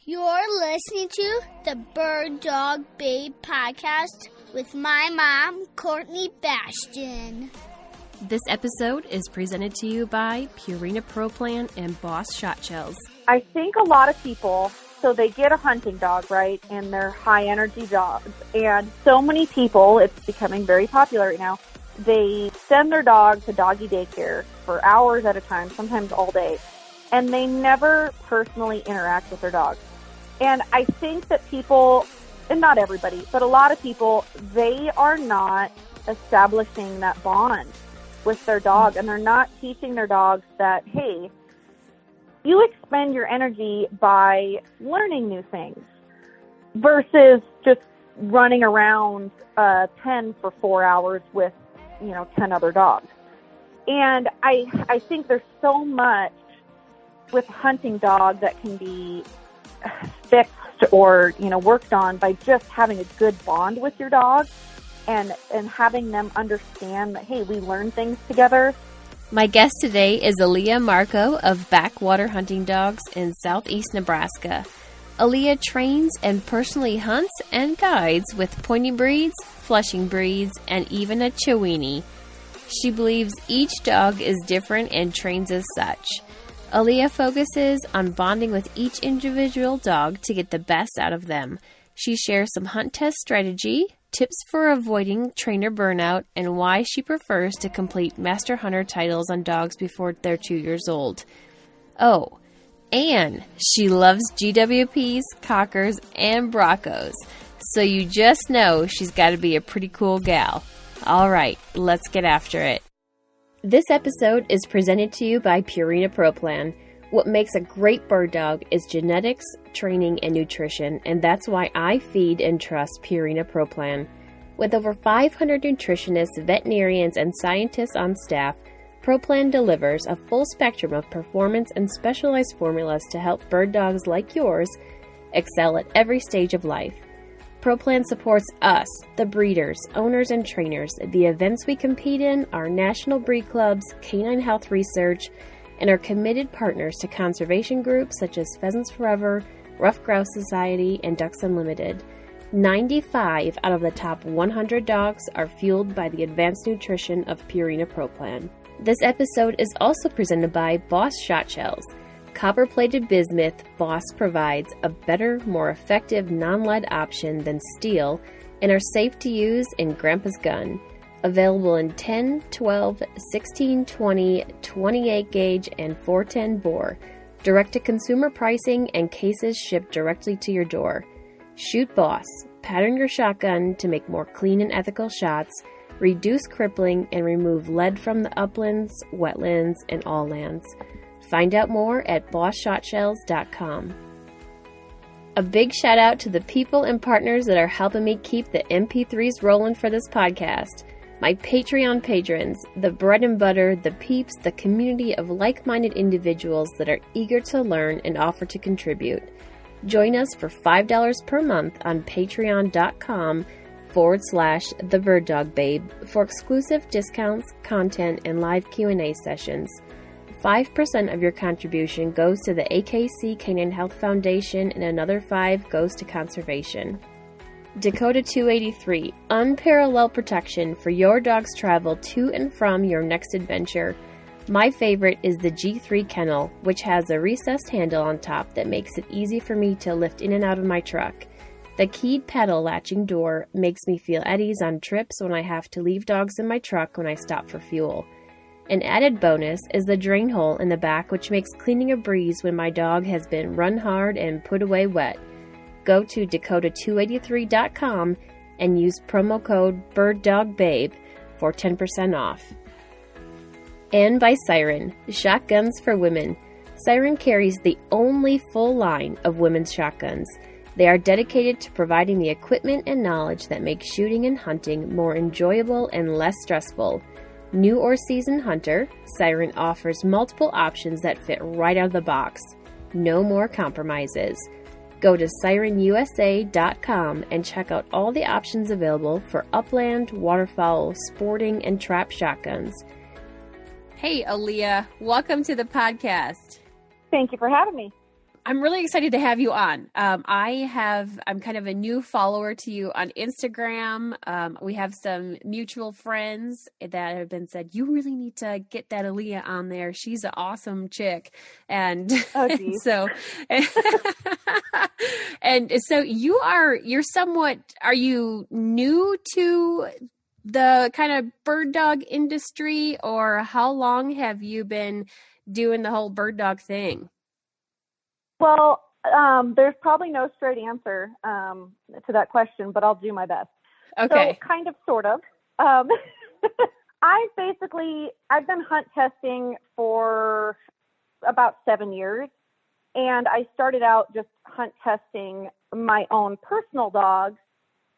You're listening to the Bird Dog Babe podcast with my mom, Courtney Bastion. This episode is presented to you by Purina Pro Plan and Boss Shotshells. I think a lot of people, so they get a hunting dog, right, and they're high-energy dogs. And so many people, it's becoming very popular right now, they send their dog to doggy daycare for hours at a time, sometimes all day, and they never personally interact with their dog. And I think that people, and not everybody, but a lot of people, they are not establishing that bond with their dog, and they're not teaching their dogs that, hey, you expend your energy by learning new things versus just running around a pen for 4 hours with, 10 other dogs. And I think there's so much with a hunting dog that can be fixed or, worked on by just having a good bond with your dog and having them understand that, hey, we learn things together. My guest today is Aleah Marcoe of Backwater Hunting Dogs in Southeast Nebraska. Aleah trains and personally hunts and guides with pointing breeds, flushing breeds, and even a Chiweenie. She believes each dog is different and trains as such. Aleah focuses on bonding with each individual dog to get the best out of them. She shares some hunt test strategy, tips for avoiding trainer burnout, and why she prefers to complete Master Hunter titles on dogs before they're 2 years old. Oh, and she loves GWPs, Cockers, and Braccos. So you just know she's got to be a pretty cool gal. All right, let's get after it. This episode is presented to you by Purina Pro Plan. What makes a great bird dog is genetics, training, and nutrition, and that's why I feed and trust Purina Pro Plan. With over 500 nutritionists, veterinarians, and scientists on staff, Pro Plan delivers a full spectrum of performance and specialized formulas to help bird dogs like yours excel at every stage of life. Pro Plan supports us, the breeders, owners, and trainers, the events we compete in, our national breed clubs, canine health research, and are committed partners to conservation groups such as Pheasants Forever, Ruffed Grouse Society, and Ducks Unlimited. 95 out of the top 100 dogs are fueled by the advanced nutrition of Purina Pro Plan. This episode is also presented by Boss Shotshells. Copper-plated bismuth, Boss provides a better, more effective non-lead option than steel and are safe to use in Grandpa's gun. Available in 10, 12, 16, 20, 28 gauge, and 410 bore. Direct-to-consumer pricing and cases shipped directly to your door. Shoot Boss. Pattern your shotgun to make more clean and ethical shots, reduce crippling, and remove lead from the uplands, wetlands, and all lands. Find out more at bosshotshells.com. A big shout out to the people and partners that are helping me keep the MP3s rolling for this podcast. My Patreon patrons, the bread and butter, the peeps, the community of like-minded individuals that are eager to learn and offer to contribute. Join us for $5 per month on patreon.com/TheBirdDogBabe for exclusive discounts, content, and live Q&A sessions. 5% of your contribution goes to the AKC Canine Health Foundation and another 5% goes to conservation. Dakota 283, unparalleled protection for your dog's travel to and from your next adventure. My favorite is the G3 kennel, which has a recessed handle on top that makes it easy for me to lift in and out of my truck. The keyed paddle latching door makes me feel at ease on trips when I have to leave dogs in my truck when I stop for fuel. An added bonus is the drain hole in the back, which makes cleaning a breeze when my dog has been run hard and put away wet. Go to Dakota283.com and use promo code BIRDDOGBABE for 10% off. And by Siren, shotguns for women. Siren carries the only full line of women's shotguns. They are dedicated to providing the equipment and knowledge that make shooting and hunting more enjoyable and less stressful. New or seasoned hunter, Siren offers multiple options that fit right out of the box. No more compromises. Go to sirenusa.com and check out all the options available for upland, waterfowl, sporting, and trap shotguns. Hey, Aleah, welcome to the podcast. Thank you for having me. I'm really excited to have you on. I'm kind of a new follower to you on Instagram. We have some mutual friends that have been said, you really need to get that Aleah on there. She's an awesome chick. And, Oh, and geez. so, and so are you new to the kind of bird dog industry, or how long have you been doing the whole bird dog thing? Well, there's probably no straight answer to that question, but I'll do my best. Okay. So kind of, sort of. I've been hunt testing for about 7 years, and I started out just hunt testing my own personal dogs,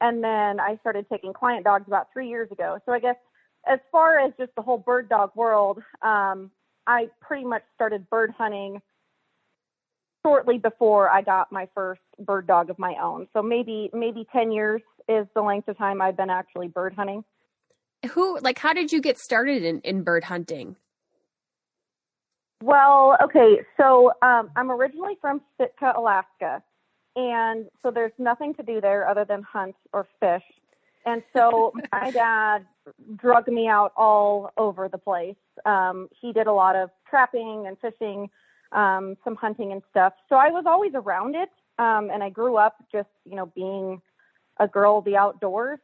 and then I started taking client dogs about 3 years ago. So I guess as far as just the whole bird dog world, I pretty much started bird hunting shortly before I got my first bird dog of my own. So maybe 10 years is the length of time I've been actually bird hunting. How did you get started in bird hunting? Well, okay, so I'm originally from Sitka, Alaska, and so there's nothing to do there other than hunt or fish. And so my dad drug me out all over the place. He did a lot of trapping and fishing, some hunting and stuff. So I was always around it. And I grew up just, being a girl of the outdoors.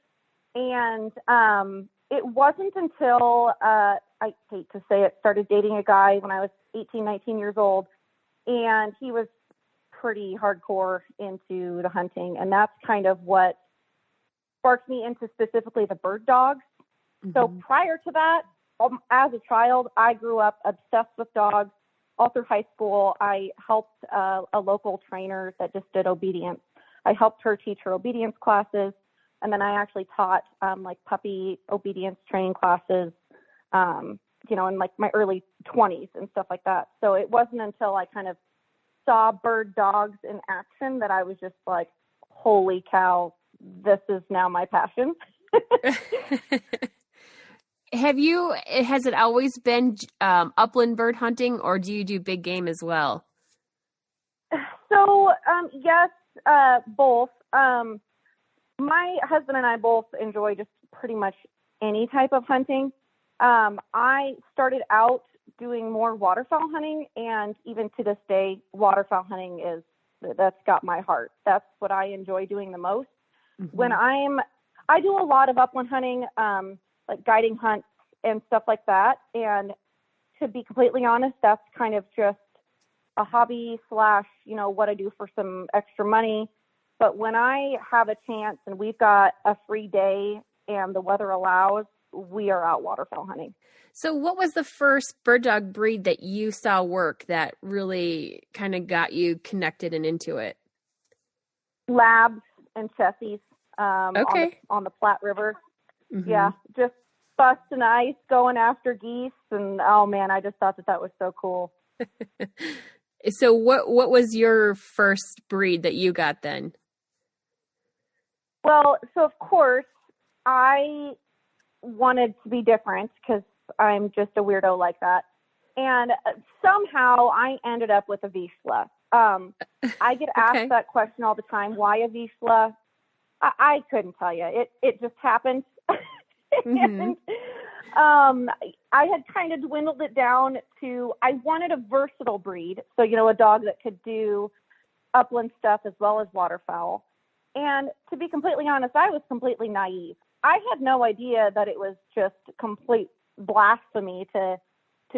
And it wasn't until, I hate to say it, started dating a guy when I was 18, 19 years old. And he was pretty hardcore into the hunting. And that's kind of what sparked me into specifically the bird dogs. Mm-hmm. So prior to that, as a child, I grew up obsessed with dogs. All through high school, I helped a local trainer that just did obedience. I helped her teach her obedience classes, and then I actually taught puppy obedience training classes, in like my early 20s and stuff like that. So it wasn't until I kind of saw bird dogs in action that I was just like, holy cow, this is now my passion. Has it always been upland bird hunting, or do you do big game as well? So, yes, both. My husband and I both enjoy just pretty much any type of hunting. I started out doing more waterfowl hunting, and even to this day, waterfowl hunting that's got my heart. That's what I enjoy doing the most. Mm-hmm. I do a lot of upland hunting, like guiding hunts and stuff like that. And to be completely honest, that's kind of just a hobby / what I do for some extra money. But when I have a chance and we've got a free day and the weather allows, we are out waterfowl hunting. So what was the first bird dog breed that you saw work that really kind of got you connected and into it? Labs and Chessies. Okay. On the Platte River. Mm-hmm. Yeah, just busting ice, going after geese, and oh man, I just thought that was so cool. So what was your first breed that you got then? Well, so of course I wanted to be different because I'm just a weirdo like that, and somehow I ended up with a Vizsla. I get asked that question all the time. Why a Vizsla? I couldn't tell you. It just happened. Mm-hmm. And I had kind of dwindled it down to, I wanted a versatile breed. So, a dog that could do upland stuff as well as waterfowl. And to be completely honest, I was completely naive. I had no idea that it was just complete blasphemy to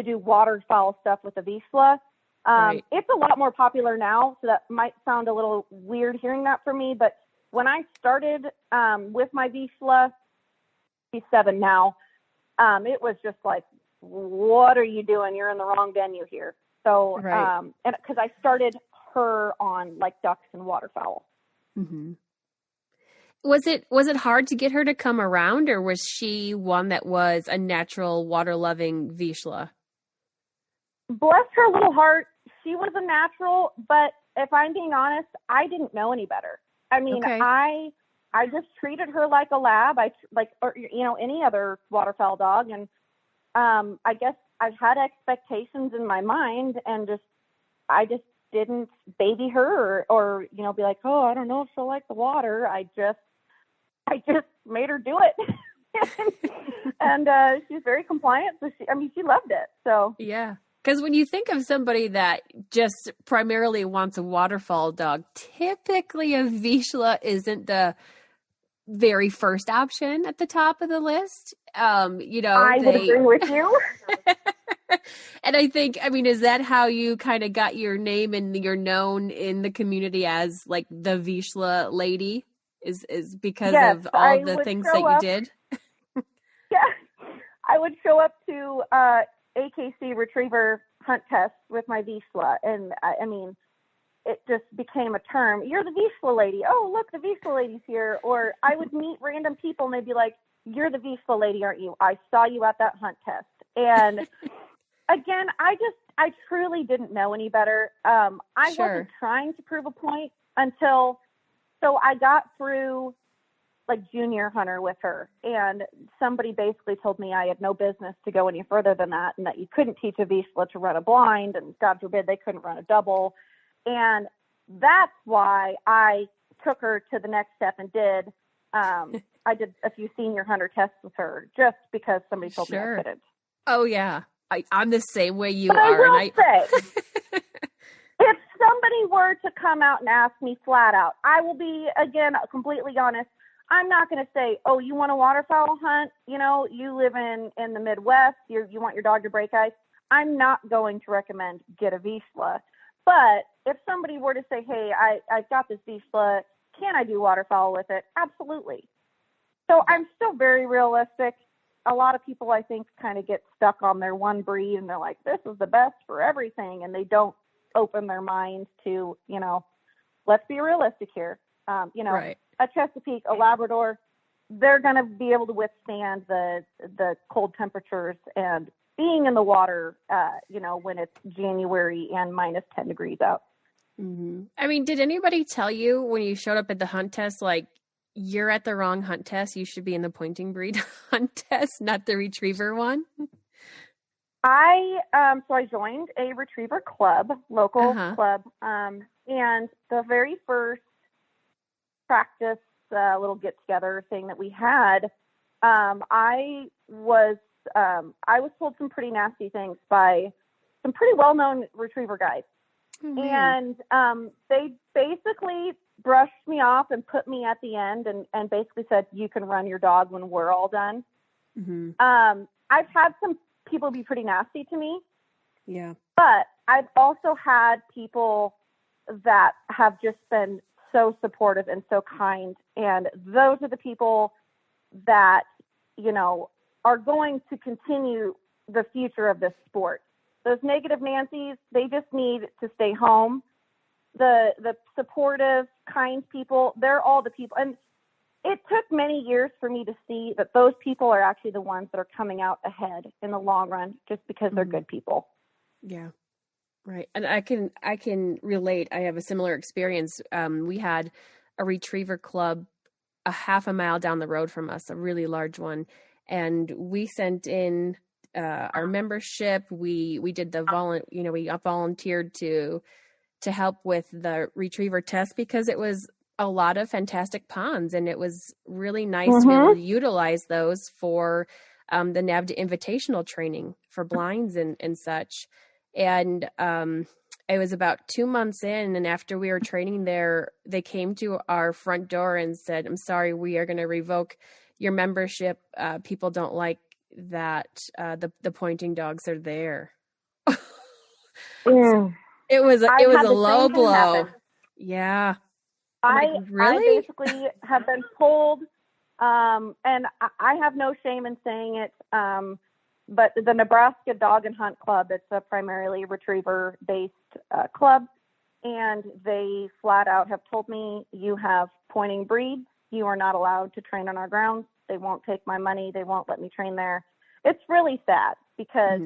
do waterfowl stuff with a Vizsla. Right. It's a lot more popular now, so that might sound a little weird hearing that from me, but when I started with my Vizsla, she's 7 now, it was just like, what are you doing? You're in the wrong venue here. So, right. And because I started her on like ducks and waterfowl. Mm-hmm. Was it hard to get her to come around, or was she one that was a natural water-loving Vizsla? Bless her little heart, she was a natural, but if I'm being honest, I didn't know any better. I mean, okay. I just treated her like a lab, or any other waterfowl dog, and I guess I had expectations in my mind, and I just didn't baby her or, you know, be like, oh, I don't know if she'll like the water. I just made her do it. And she's very compliant. So she loved it. So yeah. Because when you think of somebody that just primarily wants a waterfowl dog, typically a Vizsla isn't the very first option at the top of the list. You know, I would agree with you. And I think, I mean, is that how you kind of got your name and you're known in the community as like the Vizsla lady? Is because of all the things that you did? Yeah. I would show up to AKC retriever hunt tests with my Vizsla. And I mean, it just became a term. You're the Vizsla lady. Oh, look, the Vizsla lady's here. Or I would meet random people and they'd be like, you're the Vizsla lady, aren't you? I saw you at that hunt test. And again, I truly didn't know any better. I wasn't trying to prove a point so I got through like junior hunter with her, and somebody basically told me I had no business to go any further than that, and that you couldn't teach a Vizsla to run a blind, and God forbid they couldn't run a double. And that's why I took her to the next step and did. I did a few senior hunter tests with her just because somebody told me I couldn't. Oh yeah, I'm the same way you but are. I will say, if somebody were to come out and ask me flat out, I will be, again, completely honest. I'm not going to say, oh, you want a waterfowl hunt? You know, you live in the Midwest. You want your dog to break ice. I'm not going to recommend get a Vizsla. But if somebody were to say, hey, I've got this Vizsla, can I do waterfowl with it? Absolutely. So I'm still very realistic. A lot of people, I think, kind of get stuck on their one breed and they're like, this is the best for everything. And they don't open their minds to, you know, let's be realistic here. You know, right. A Chesapeake, a Labrador, they're going to be able to withstand the cold temperatures and being in the water, you know, when it's January and minus 10 degrees out. Mm-hmm. I mean, did anybody tell you when you showed up at the hunt test, like, you're at the wrong hunt test, you should be in the pointing breed hunt test, not the retriever one? So I joined a retriever club, local club, and the very first practice little get-together thing that we had, I was told some pretty nasty things by some pretty well-known retriever guys. Mm-hmm. And they basically brushed me off and put me at the end and basically said, you can run your dog when we're all done. Mm-hmm. I've had some people be pretty nasty to me. Yeah. But I've also had people that have just been so supportive and so kind. And those are the people that, you know, are going to continue the future of this sport. Those negative Nancy's, they just need to stay home. The supportive, kind people, they're all the people. And it took many years for me to see that those people are actually the ones that are coming out ahead in the long run, just because they're good people. Yeah. Right. And I can relate. I have a similar experience. We had a retriever club a half a mile down the road from us, a really large one. And we sent in our membership. We did we volunteered to help with the retriever test because it was a lot of fantastic ponds, and it was really nice to be able to utilize those for the NAVDA invitational training for blinds and such. And it was about 2 months in, and after we were training there, they came to our front door and said, I'm sorry, we are going to revoke your membership. People don't like that the pointing dogs are there. It was a low blow. Yeah. Really? I basically have been told, and I have no shame in saying it, but the Nebraska Dog and Hunt Club, it's a primarily retriever-based club, and they flat out have told me, you have pointing breeds, you are not allowed to train on our grounds, they won't take my money, they won't let me train there. It's really sad, because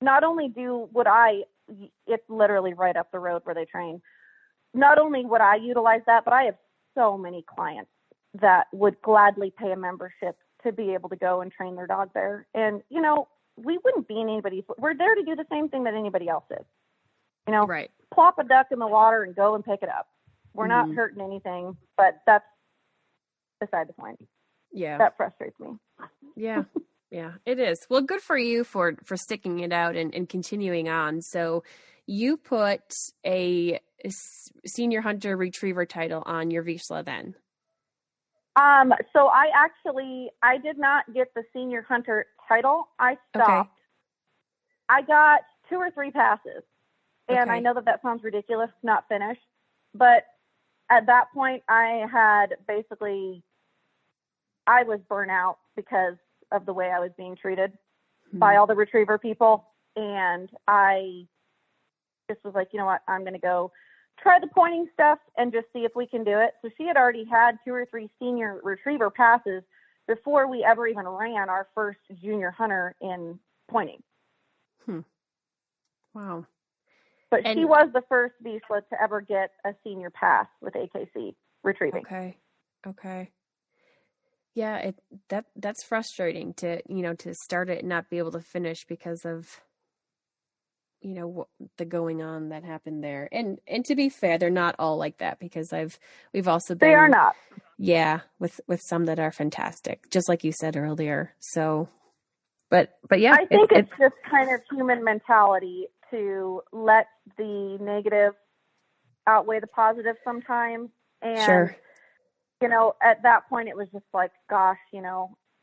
not only it's literally right up the road where they train, not only would I utilize that, but I have so many clients that would gladly pay a membership to be able to go and train their dog there. And, you know, we wouldn't be in we're there to do the same thing that anybody else is. Right. Plop a duck in the water and go and pick it up. We're not hurting anything, but that's beside the point. Yeah. That frustrates me. Yeah. Yeah, it is. Well, good for you for sticking it out and continuing on. So you put a senior hunter retriever title on your Vizsla then. So I did not get the senior hunter title. I stopped. Okay. I got 2 or 3 passes. And Okay. I know that sounds ridiculous, not finished. But at that point, I was burnout because of the way I was being treated by all the retriever people. And I just was like, you know what, I'm going to go try the pointing stuff and just see if we can do it. So she had already had 2 or 3 senior retriever passes before we ever even ran our first junior hunter in pointing. Wow. But she was the first Vizsla to ever get a senior pass with AKC retrieving. Okay. Yeah, that's frustrating to start it and not be able to finish because of the going on that happened there. And to be fair, they're not all like that because we've also been. They are not. Yeah, with some that are fantastic, just like you said earlier. So, but yeah, I think it's just kind of human mentality to let the negative outweigh the positive sometimes. And, sure. At that point, it was just like, gosh,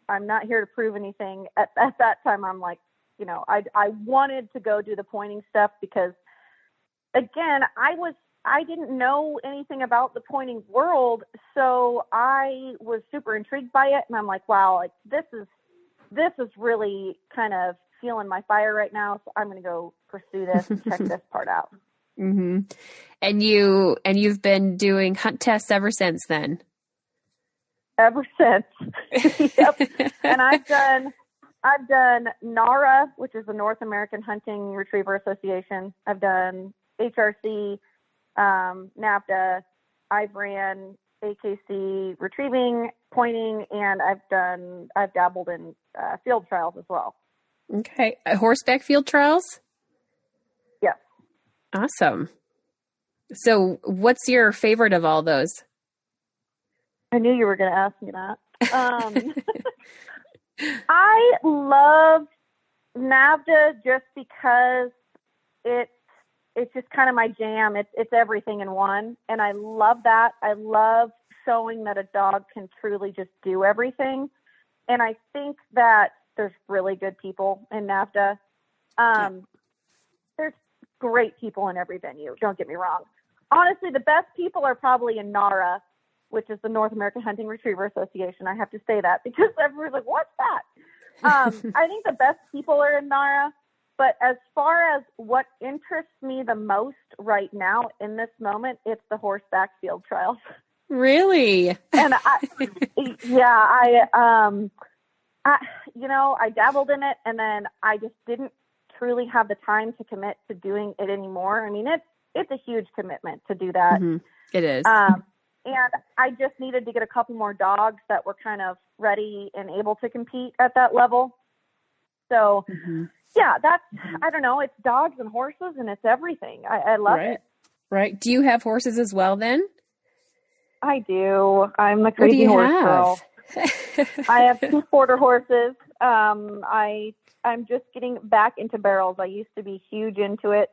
I'm not here to prove anything. At that time, I'm like, I wanted to go do the pointing stuff because, again, I didn't know anything about the pointing world, so I was super intrigued by it, and I'm like, wow, like this is really kind of feeling my fire right now, so I'm going to go pursue this and check this part out. Mm-hmm. And you've been doing hunt tests ever since then? Ever since. Yep. And I've done NARA, which is the North American Hunting Retriever Association. I've done HRC, NAVDA. I've ran AKC retrieving, pointing, and I've dabbled in field trials as well. Okay. Horseback field trials? Yes. Awesome. So what's your favorite of all those? I knew you were going to ask me that. I love NAVDA just because it's just kind of my jam. It's everything in one. And I love that. I love showing that a dog can truly just do everything. And I think that there's really good people in NAVDA. There's great people in every venue. Don't get me wrong. Honestly, the best people are probably in NARA, which is the North American Hunting Retriever Association. I have to say that because everyone's like, what's that? I think the best people are in NARA. But as far as what interests me the most right now in this moment, it's the horseback field trials. Really? And I dabbled in it, and then I just didn't truly have the time to commit to doing it anymore. I mean, it's a huge commitment to do that. Mm-hmm. It is. And I just needed to get a couple more dogs that were kind of ready and able to compete at that level. So, yeah, I don't know, it's dogs and horses and it's everything. I love it. Right. Do you have horses as well then? I do. I'm the crazy horse girl. I have 2 quarter horses. I'm just getting back into barrels. I used to be huge into it.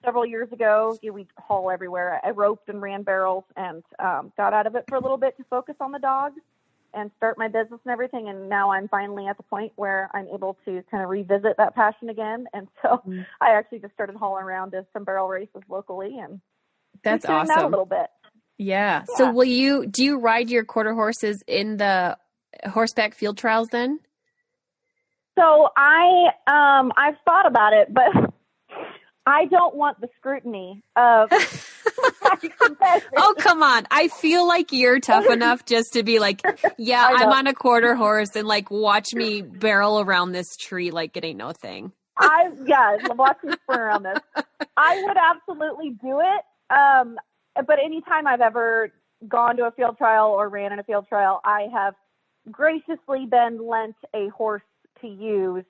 Several years ago, we'd haul everywhere. I roped and ran barrels and got out of it for a little bit to focus on the dogs and start my business and everything. And now I'm finally at the point where I'm able to kind of revisit that passion again. And so I actually just started hauling around to some barrel races locally, and that's awesome. That a little bit. Yeah. So do you ride your quarter horses in the horseback field trials then? So I've thought about it, but I don't want the scrutiny of my competitors. Oh, come on. I feel like you're tough enough just to be like, yeah, I'm on a quarter horse and like watch me barrel around this tree like it ain't no thing. Watch me sprint around this. I would absolutely do it. But anytime I've ever gone to a field trial or ran in a field trial, I have graciously been lent a horse to use.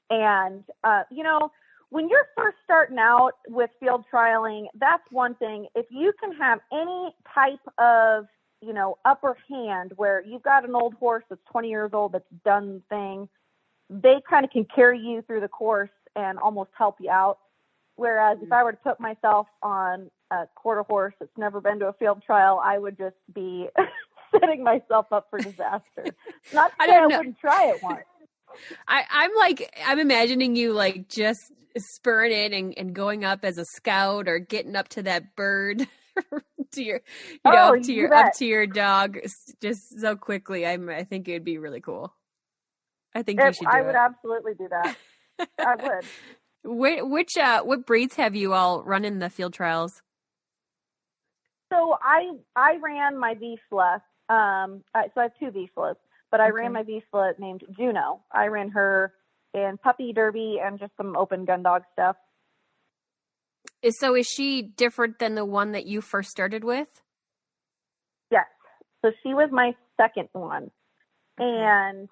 And, when you're first starting out with field trialing, that's one thing. If you can have any type of, upper hand where you've got an old horse that's 20 years old that's done the thing, they kind of can carry you through the course and almost help you out. Whereas if I were to put myself on a quarter horse that's never been to a field trial, I would just be setting myself up for disaster. Not to say I wouldn't try it once. I'm imagining you like just spurring in and going up as a scout or getting up to that bird to your, up to your dog just so quickly. I think it'd be really cool. I think you should do it. I would absolutely do that. I would. What breeds have you all run in the field trials? So I ran my Vizsla. So I have two Vizslas, but I ran my Vizsla named Juno. I ran her in puppy derby and just some open gun dog stuff. So is she different than the one that you first started with? Yes. So she was my second one. And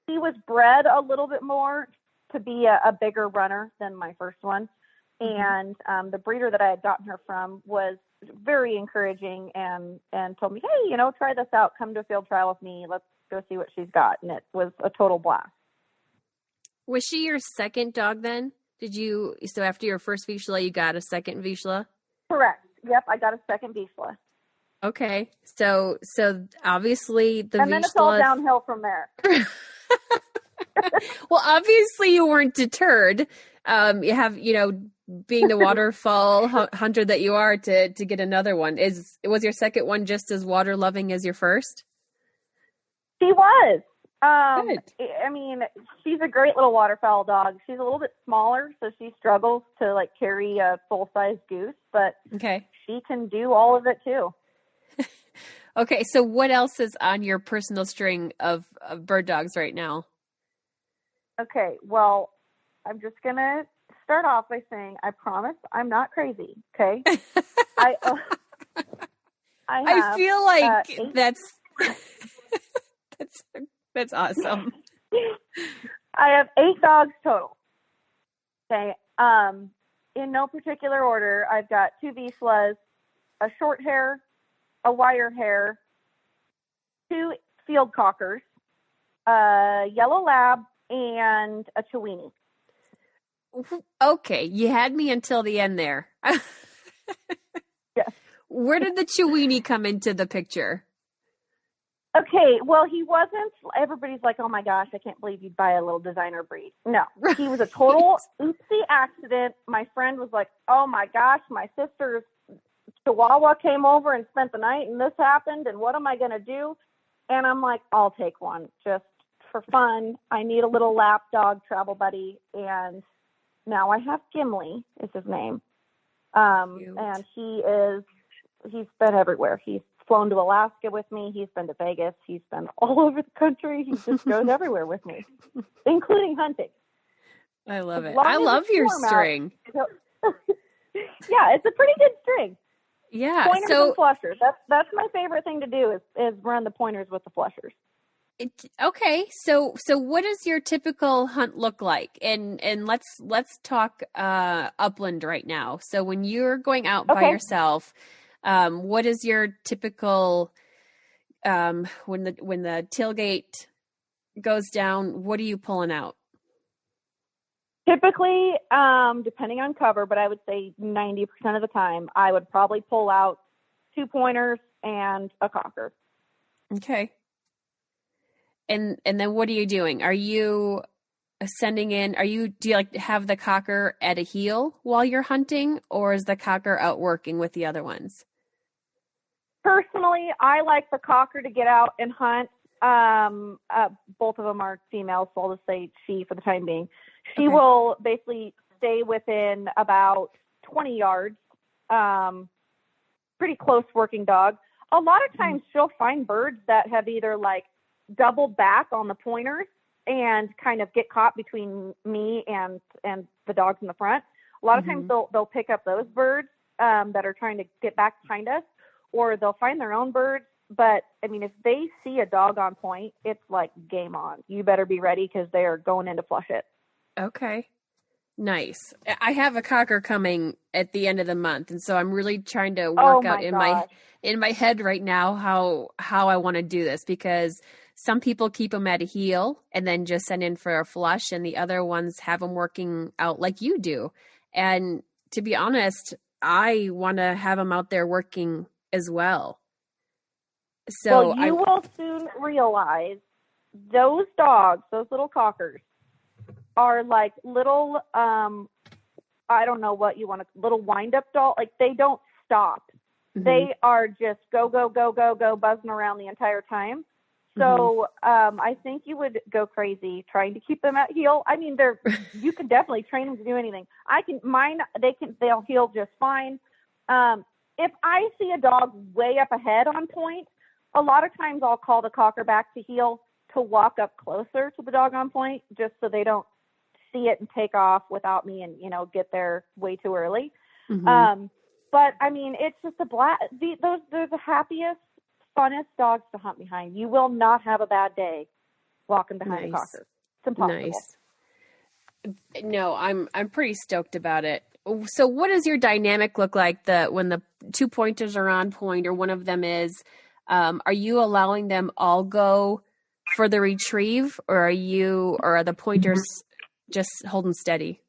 she was bred a little bit more to be a bigger runner than my first one. And the breeder that I had gotten her from was very encouraging and told me, hey, try this out. Come to a field trial with me. Let's go see what she's got. And it was a total blast. Was she your second dog then? So after your first Vizsla, you got a second Vizsla? Correct. Yep, I got a second Vizsla. Okay. So obviously the Vizsla... And then it's all downhill from there. Well, obviously you weren't deterred. You have, being the waterfall hunter that you are to get another one. Was your second one just as water loving as your first? She was. Good. I mean, she's a great little waterfowl dog. She's a little bit smaller, so she struggles to carry a full size goose, but she can do all of it too. Okay. So what else is on your personal string of bird dogs right now? Okay. Well, I'm just going to start off by saying, I promise I'm not crazy. Okay. I feel like that's awesome. I have 8 dogs total. Okay. In no particular order, I've got 2 Vizslas, a short hair, a wire hair, 2 field cockers, a yellow lab, and a Chiweenie. Okay, you had me until the end there. Yes. Where did the Chiweenie come into the picture? Okay, well, he wasn't, everybody's like, oh my gosh, I can't believe you'd buy a little designer breed. No, he was a total oopsie accident. My friend was like, oh my gosh, my sister's Chihuahua came over and spent the night and this happened and what am I going to do? And I'm like, I'll take one just for fun. I need a little lap dog travel buddy. And now I have Gimli is his name. And he's been everywhere. He's flown to Alaska with me. He's been to Vegas. He's been all over the country. He just goes everywhere with me, including hunting. I love it. I love your string. Yeah, it's a pretty good string. Yeah. Pointers and flushers. That's my favorite thing to do is run the pointers with the flushers. Okay. So what does your typical hunt look like? And let's talk upland right now. So when you're going out by yourself, what is your typical when the tailgate goes down, what are you pulling out? Typically, depending on cover, but I would say 90% of the time, I would probably pull out 2 pointers and a cocker. Okay. And then what are you doing? Are you sending in, do you like have the cocker at a heel while you're hunting, or is the cocker out working with the other ones? Personally, I like the cocker to get out and hunt. Both of them are females, so I'll just say she for the time being. She will basically stay within about 20 yards. Pretty close working dog. A lot of times she'll find birds that have either doubled back on the pointers and kind of get caught between me and the dogs in the front. A lot of times they'll pick up those birds that are trying to get back behind us, or they'll find their own birds. But I mean, if they see a dog on point, it's like game on. You better be ready because they are going in to flush it. Okay. Nice. I have a cocker coming at the end of the month, and so I'm really trying to work out in my head right now how I want to do this, because some people keep them at a heel and then just send in for a flush, and the other ones have them working out like you do. And to be honest, I want to have them out there working as well. So you will soon realize those dogs, those little cockers, are like little, I don't know what you want to, little wind-up doll. Like, they don't stop. Mm-hmm. They are just go, go, go, go, go, buzzing around the entire time. So I think you would go crazy trying to keep them at heel. I mean, you can definitely train them to do anything. They'll heel just fine. If I see a dog way up ahead on point, a lot of times I'll call the cocker back to heel to walk up closer to the dog on point, just so they don't see it and take off without me and, get there way too early. Mm-hmm. But I mean, it's just a blast. They're the happiest, funnest dogs to hunt behind. You will not have a bad day walking behind a cocker. It's impossible. Nice. No, I'm pretty stoked about it. So what does your dynamic look like when the 2 pointers are on point, or one of them is, are you allowing them all go for the retrieve, or are the pointers just holding steady?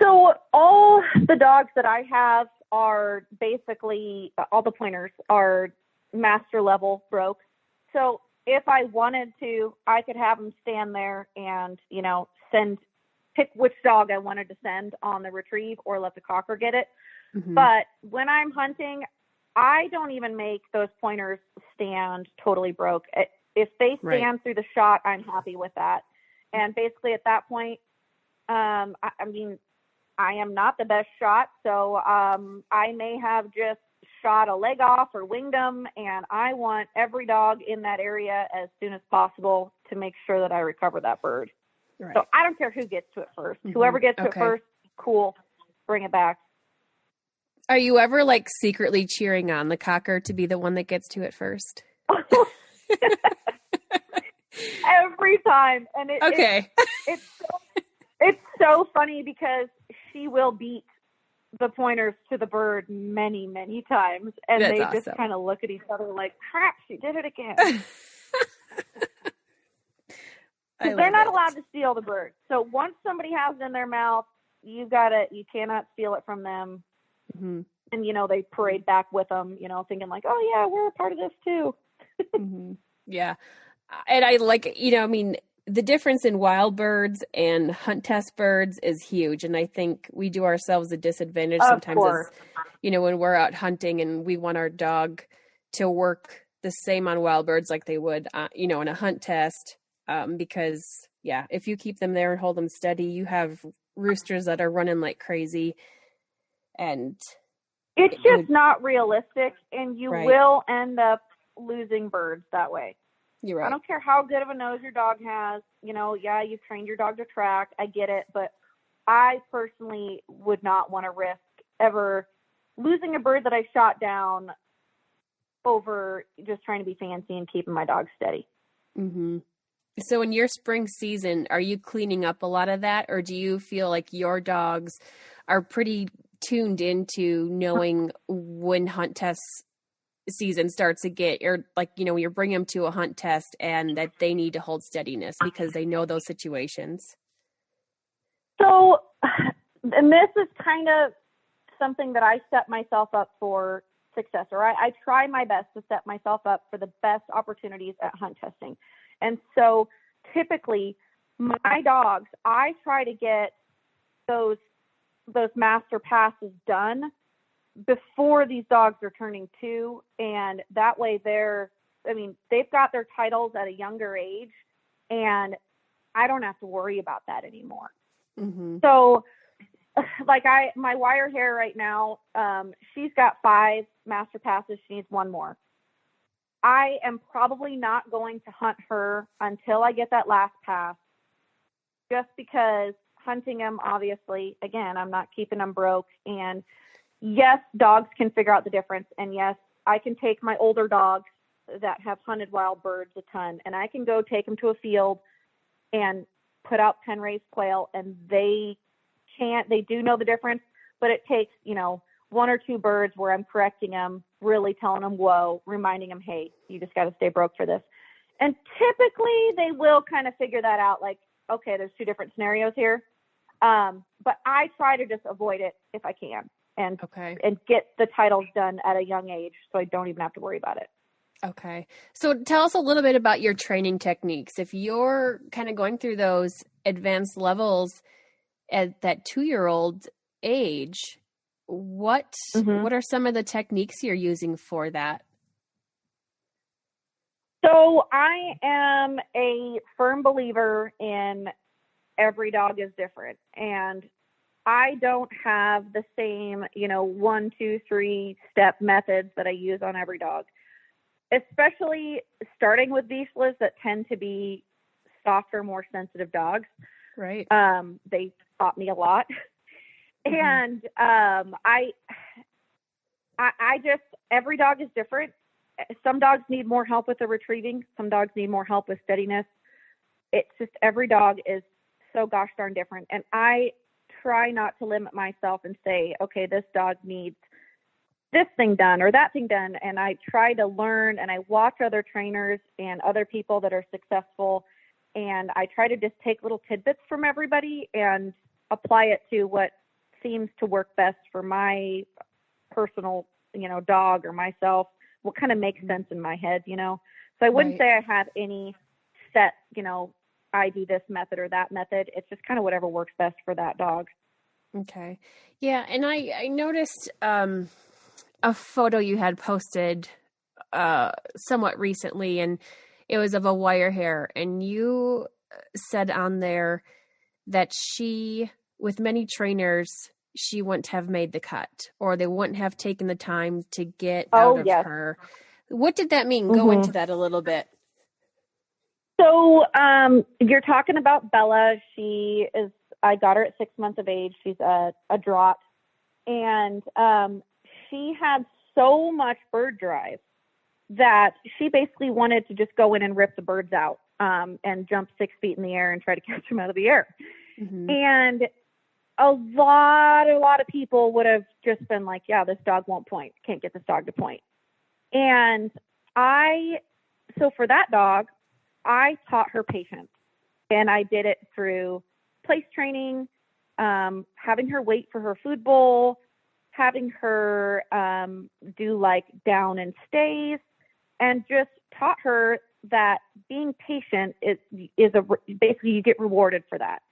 So all the dogs that I have are basically, all the pointers are master level broke. So if I wanted to, I could have them stand there and, pick which dog I wanted to send on the retrieve, or let the cocker get it. Mm-hmm. But when I'm hunting, I don't even make those pointers stand totally broke. If they stand through the shot, I'm happy with that. And basically at that point, I mean, I am not the best shot, so I may have just shot a leg off or winged them, and I want every dog in that area as soon as possible to make sure that I recover that bird. Right. So I don't care who gets to it first. Mm-hmm. Whoever gets to it first, cool, bring it back. Are you ever secretly cheering on the cocker to be the one that gets to it first? Every time. And it's so funny, because she will beat the pointers to the bird many, many times. And That's awesome. Just kind of look at each other like, crap, she did it again. Because they're not allowed to steal the bird. So once somebody has it in their mouth, you cannot steal it from them. Mm-hmm. And, they parade back with them, thinking like, oh yeah, we're a part of this too. Mm-hmm. Yeah. And I the difference in wild birds and hunt test birds is huge. And I think we do ourselves a disadvantage sometimes as, when we're out hunting and we want our dog to work the same on wild birds like they would, in a hunt test. Because if you keep them there and hold them steady, you have roosters that are running like crazy, and it's just not realistic, and you will end up losing birds that way. You're right. I don't care how good of a nose your dog has. You've trained your dog to track. I get it, but I personally would not want to risk ever losing a bird that I shot down over just trying to be fancy and keeping my dog steady. Mm-hmm. So in your spring season, are you cleaning up a lot of that, or do you feel like your dogs are pretty tuned into knowing when hunt test season starts to get, or you bring them to a hunt test and that they need to hold steadiness because they know those situations? So, and this is kind of something that I set myself up for success, or I try my best to set myself up for the best opportunities at hunt testing. And so typically my dogs, I try to get those master passes done before these dogs are turning 2. And that way they've got their titles at a younger age, and I don't have to worry about that anymore. Mm-hmm. So my wire hair right now, she's got 5 master passes. She needs 1 more. I am probably not going to hunt her until I get that last pass, just because hunting them, obviously, again, I'm not keeping them broke. And yes, dogs can figure out the difference. And yes, I can take my older dogs that have hunted wild birds a ton, and I can go take them to a field and put out pen raised quail, and they they do know the difference, but it takes, one or two birds where I'm correcting them, really telling them, whoa, reminding them, hey, you just got to stay broke for this. And typically they will kind of figure that out. Like, okay, there's two different scenarios here. But I try to just avoid it if I can and get the titles done at a young age so I don't even have to worry about it. Okay. So tell us a little bit about your training techniques. If you're kind of going through those advanced levels at that 2-year-old age, what are some of the techniques you're using for that? So I am a firm believer in every dog is different. And I don't have the same, 1, 2, 3 step methods that I use on every dog, especially starting with leashless that tend to be softer, more sensitive dogs. Right. They taught me a lot. And I just, every dog is different. Some dogs need more help with the retrieving. Some dogs need more help with steadiness. It's just, every dog is so gosh darn different. And I try not to limit myself and say, okay, this dog needs this thing done or that thing done. And I try to learn, and I watch other trainers and other people that are successful. And I try to just take little tidbits from everybody and apply it to what seems to work best for my personal, dog or myself, what kind of makes sense in my head, So I wouldn't say I have any set, I do this method or that method. It's just kind of whatever works best for that dog. Okay. Yeah. And I noticed a photo you had posted somewhat recently, and it was of a wire hair. And you said on there that with many trainers, she wouldn't have made the cut, or they wouldn't have taken the time to get out of her. What did that mean? Go into that a little bit. So you're talking about Bella. I got her at 6 months of age. She's a draught. And she had so much bird drive that she basically wanted to just go in and rip the birds out and jump 6 feet in the air and try to catch them out of the air. And a lot of people would have just been like, yeah, this dog won't point. Can't get this dog to point. And so for that dog, I taught her patience, and I did it through place training, having her wait for her food bowl, having her do like down and stays, and just taught her that being patient is basically you get rewarded for that.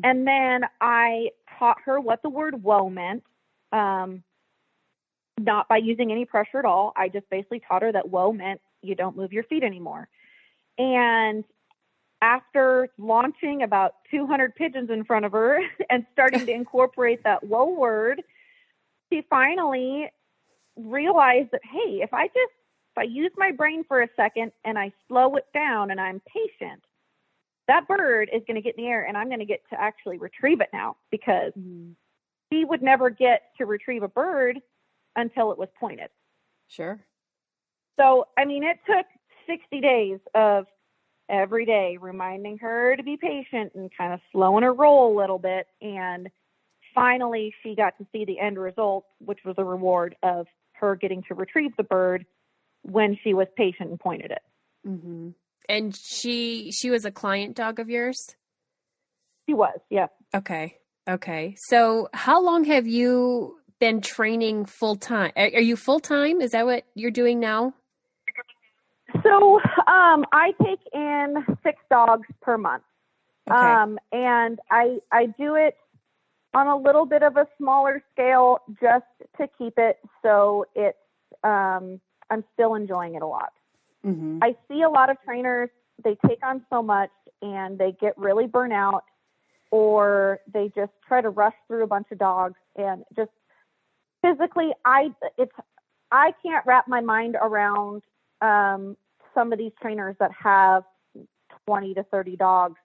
And then I taught her what the word whoa meant, not by using any pressure at all. I just basically taught her that whoa meant you don't move your feet anymore. And after launching about 200 pigeons in front of her and starting to incorporate that whoa word, she finally realized that, hey, if I use my brain for a second and I slow it down and I'm patient, that bird is going to get in the air and I'm going to get to actually retrieve it now, because she would never get to retrieve a bird until it was pointed. Sure. So, it took 60 days of every day reminding her to be patient and kind of slowing her roll a little bit. And finally, she got to see the end result, which was a reward of her getting to retrieve the bird when she was patient and pointed it. And she was a client dog of yours? She was, yeah. Okay. So how long have you been training full-time? Are you full-time? Is that what you're doing now? So I take in 6 dogs per month. And I do it on a little bit of a smaller scale just to keep it so it's I'm still enjoying it a lot. I see a lot of trainers, they take on so much and they get really burnt out, or they just try to rush through a bunch of dogs, and just physically, I can't wrap my mind around some of these trainers that have 20 to 30 dogs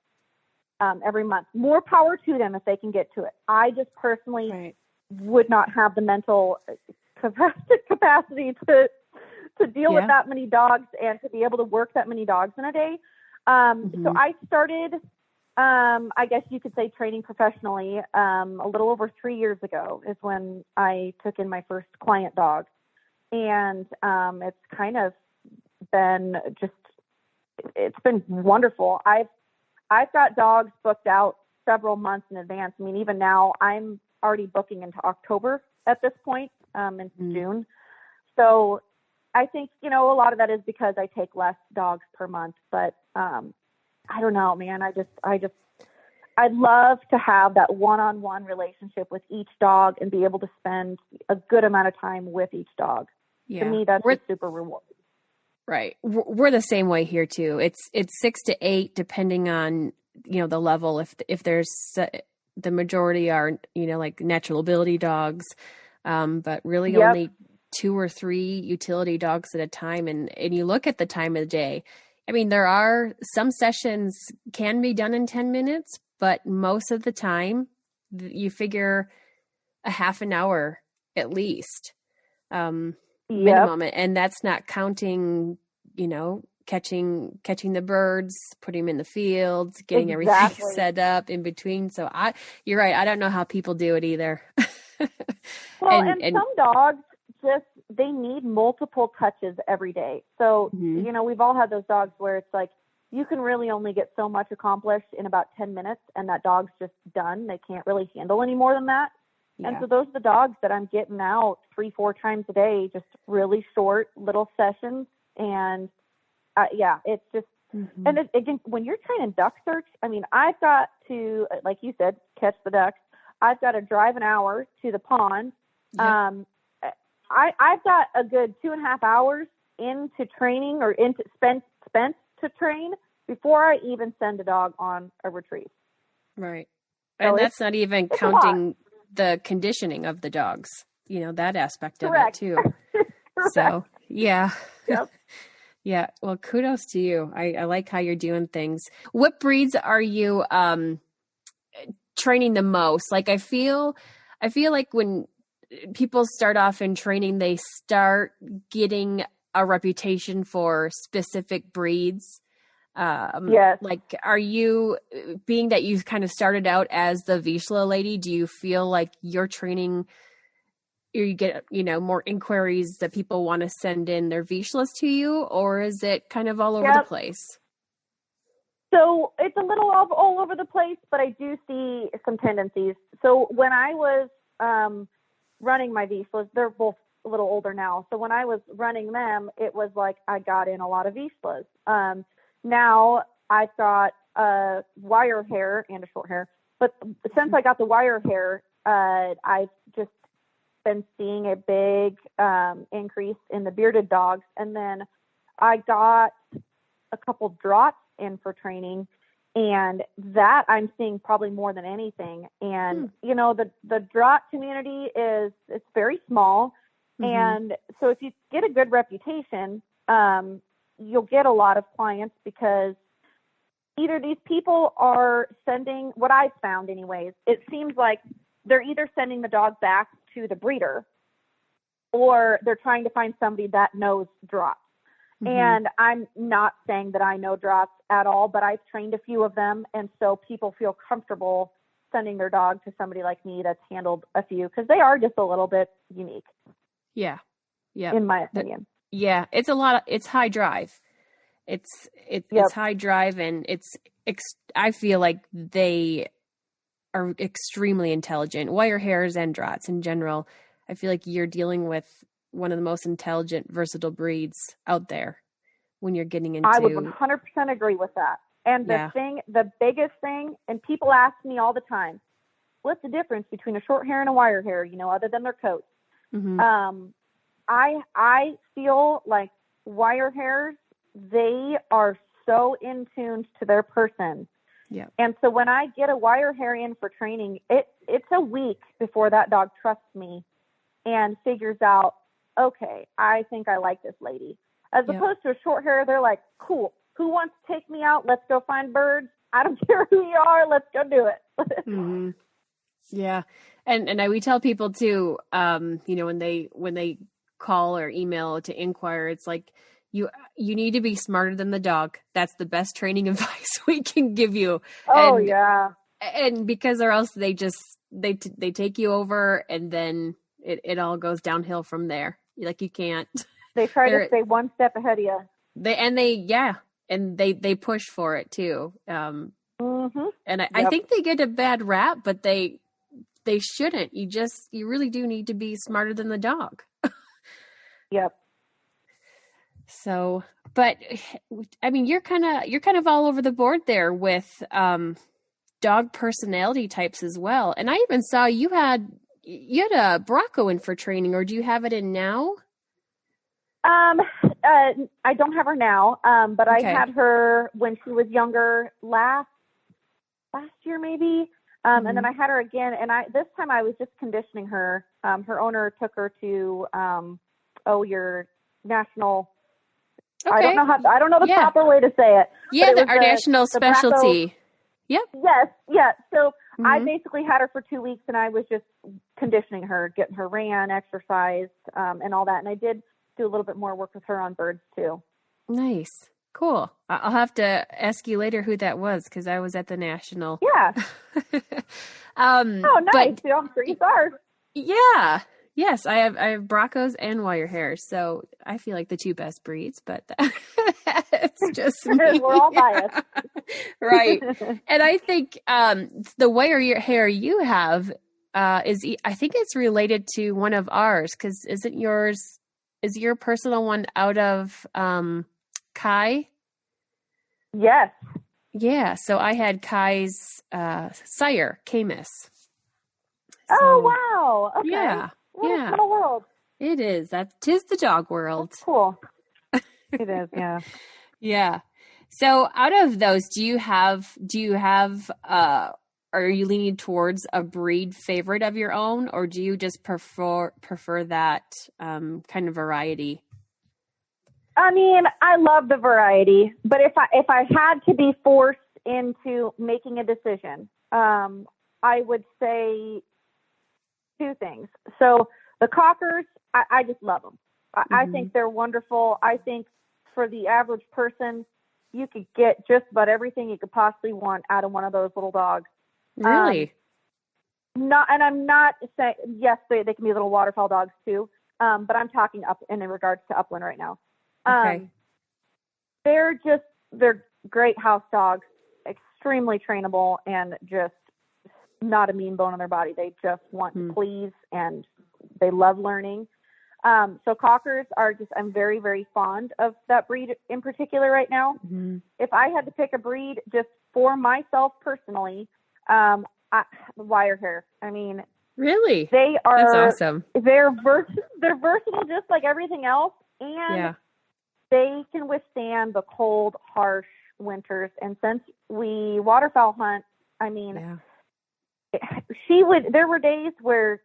every month. More power to them if they can get to it. I just personally would not have the mental capacity to deal with that many dogs and to be able to work that many dogs in a day. So I started I guess you could say training professionally, a little over 3 years ago is when I took in my first client dog. And it's kind of been it's been wonderful. I've got dogs booked out several months in advance. I mean, even now I'm already booking into October at this point, into June. So I think, a lot of that is because I take less dogs per month, but I don't know, man. I'd love to have that one-on-one relationship with each dog and be able to spend a good amount of time with each dog. Yeah. To me, that's just super rewarding. Right. We're the same way here too. It's 6 to 8, depending on, the level. If there's the majority are, like natural ability dogs, but really only 2 or 3 utility dogs at a time. And you look at the time of the day. I mean, there are some sessions can be done in 10 minutes, but most of the time you figure a half an hour at least, minimum. And that's not counting, catching the birds, putting them in the fields, getting everything set up in between. So you're right. I don't know how people do it either. Well, and some dogs they need multiple touches every day. So, we've all had those dogs where it's like, you can really only get so much accomplished in about 10 minutes and that dog's just done. They can't really handle any more than that. Yeah. And so those are the dogs that I'm getting out 3-4 times a day, just really short little sessions. And it's just, and again, when you're training duck search, I mean, I've got to, like you said, catch the ducks. I've got to drive an hour to the pond. Yep. I've got a good 2.5 hours into training or into spent to train before I even send a dog on a retrieve. Right. So and that's not even counting the conditioning of the dogs, that aspect of it too. So, yeah. Yep. Yeah. Well, kudos to you. I like how you're doing things. What breeds are you training the most? Like, I feel like when people start off in training, they start getting a reputation for specific breeds. Yes. Like, are you, being that you kind of started out as the Vizsla lady, do you feel like you're training, you get, more inquiries that people want to send in their Vizslas to you, or is it kind of all over the place? So it's a little all over the place, but I do see some tendencies. So when I was running my Vizslas, they're both a little older now. So when I was running them, it was like I got in a lot of Vizslas. Now I've got a wire hair and a short hair, but since I got the wire hair, I've just been seeing a big increase in the bearded dogs. And then I got a couple drots in for training, and that I'm seeing probably more than anything. And, the draught community it's very small. And so if you get a good reputation, you'll get a lot of clients, because either these people are sending, what I've found anyways, it seems like they're either sending the dog back to the breeder, or they're trying to find somebody that knows drops. And I'm not saying that I know drops at all, but I've trained a few of them. And so people feel comfortable sending their dog to somebody like me that's handled a few, because they are just a little bit unique. Yeah. Yeah. In my opinion. It's a lot. It's high drive. It's high drive, and I feel like they are extremely intelligent. Wire hairs and drots in general. I feel like you're dealing with one of the most intelligent, versatile breeds out there when you're getting into. I would 100% agree with that. And the biggest thing, and people ask me all the time, what's the difference between a short hair and a wire hair, other than their coats? I feel like wire hairs, they are so in tune to their person. Yeah. And so when I get a wire hair in for training, it's a week before that dog trusts me and figures out, okay, I think I like this lady. As opposed to a short hair, they're like, cool, who wants to take me out? Let's go find birds. I don't care who you are. Let's go do it. Yeah. And we tell people too, when they call or email to inquire, it's like, you need to be smarter than the dog. That's the best training advice we can give you. Oh, and, yeah. And because or else they take you over, and then it all goes downhill from there. Like, you can't. They try to stay one step ahead of you. They push for it too. And I think they get a bad rap, but they shouldn't. You really do need to be smarter than the dog. Yep. So, but I mean, you're kind of all over the board there with dog personality types as well. And I even saw you had a Bracco in for training, or do you have it in now? I don't have her now, but I had her when she was younger last year maybe. And then I had her again, and this time I was just conditioning her. Her owner took her to your national. Okay. I don't know the proper way to say it. Yeah, our national specialty. Bracco. Yep. Yes. Yeah. So I basically had her for 2 weeks, and I was just conditioning her, getting her ran, exercised, and all that. And I did do a little bit more work with her on birds too. Nice. Cool. I'll have to ask you later who that was, because I was at the national. Yeah. Oh, nice. But, I'm sure you are. Yeah. Yes, I have Braccos and wire hairs, so I feel like the two best breeds, but it's just me. We're all biased. Right. And I think the wire hair you have I think it's related to one of ours, because is your personal one out of Kai? Yes. Yeah, so I had Kai's sire, Camus. Oh, wow. Okay. Yeah. What a small world. It is. Tis the dog world. That's cool. It is, yeah. Yeah. So out of those, are you leaning towards a breed favorite of your own, or do you just prefer that kind of variety? I mean, I love the variety, but if I had to be forced into making a decision, I would say two things. So the cockers, I just love them. I think they're wonderful. I think for the average person, you could get just about everything you could possibly want out of one of those little dogs. Really? And I'm not saying, yes, they can be little waterfowl dogs too. But I'm talking up in regards to Upland right now. Okay. They're great house dogs, extremely trainable, and just not a mean bone in their body. They just want to please, and they love learning. So cockers I'm very, very fond of that breed in particular right now. If I had to pick a breed just for myself personally, wire hair. I mean, really, they are. That's awesome. They're versatile, just like everything else, and they can withstand the cold, harsh winters. And since we waterfowl hunt, I mean, there were days where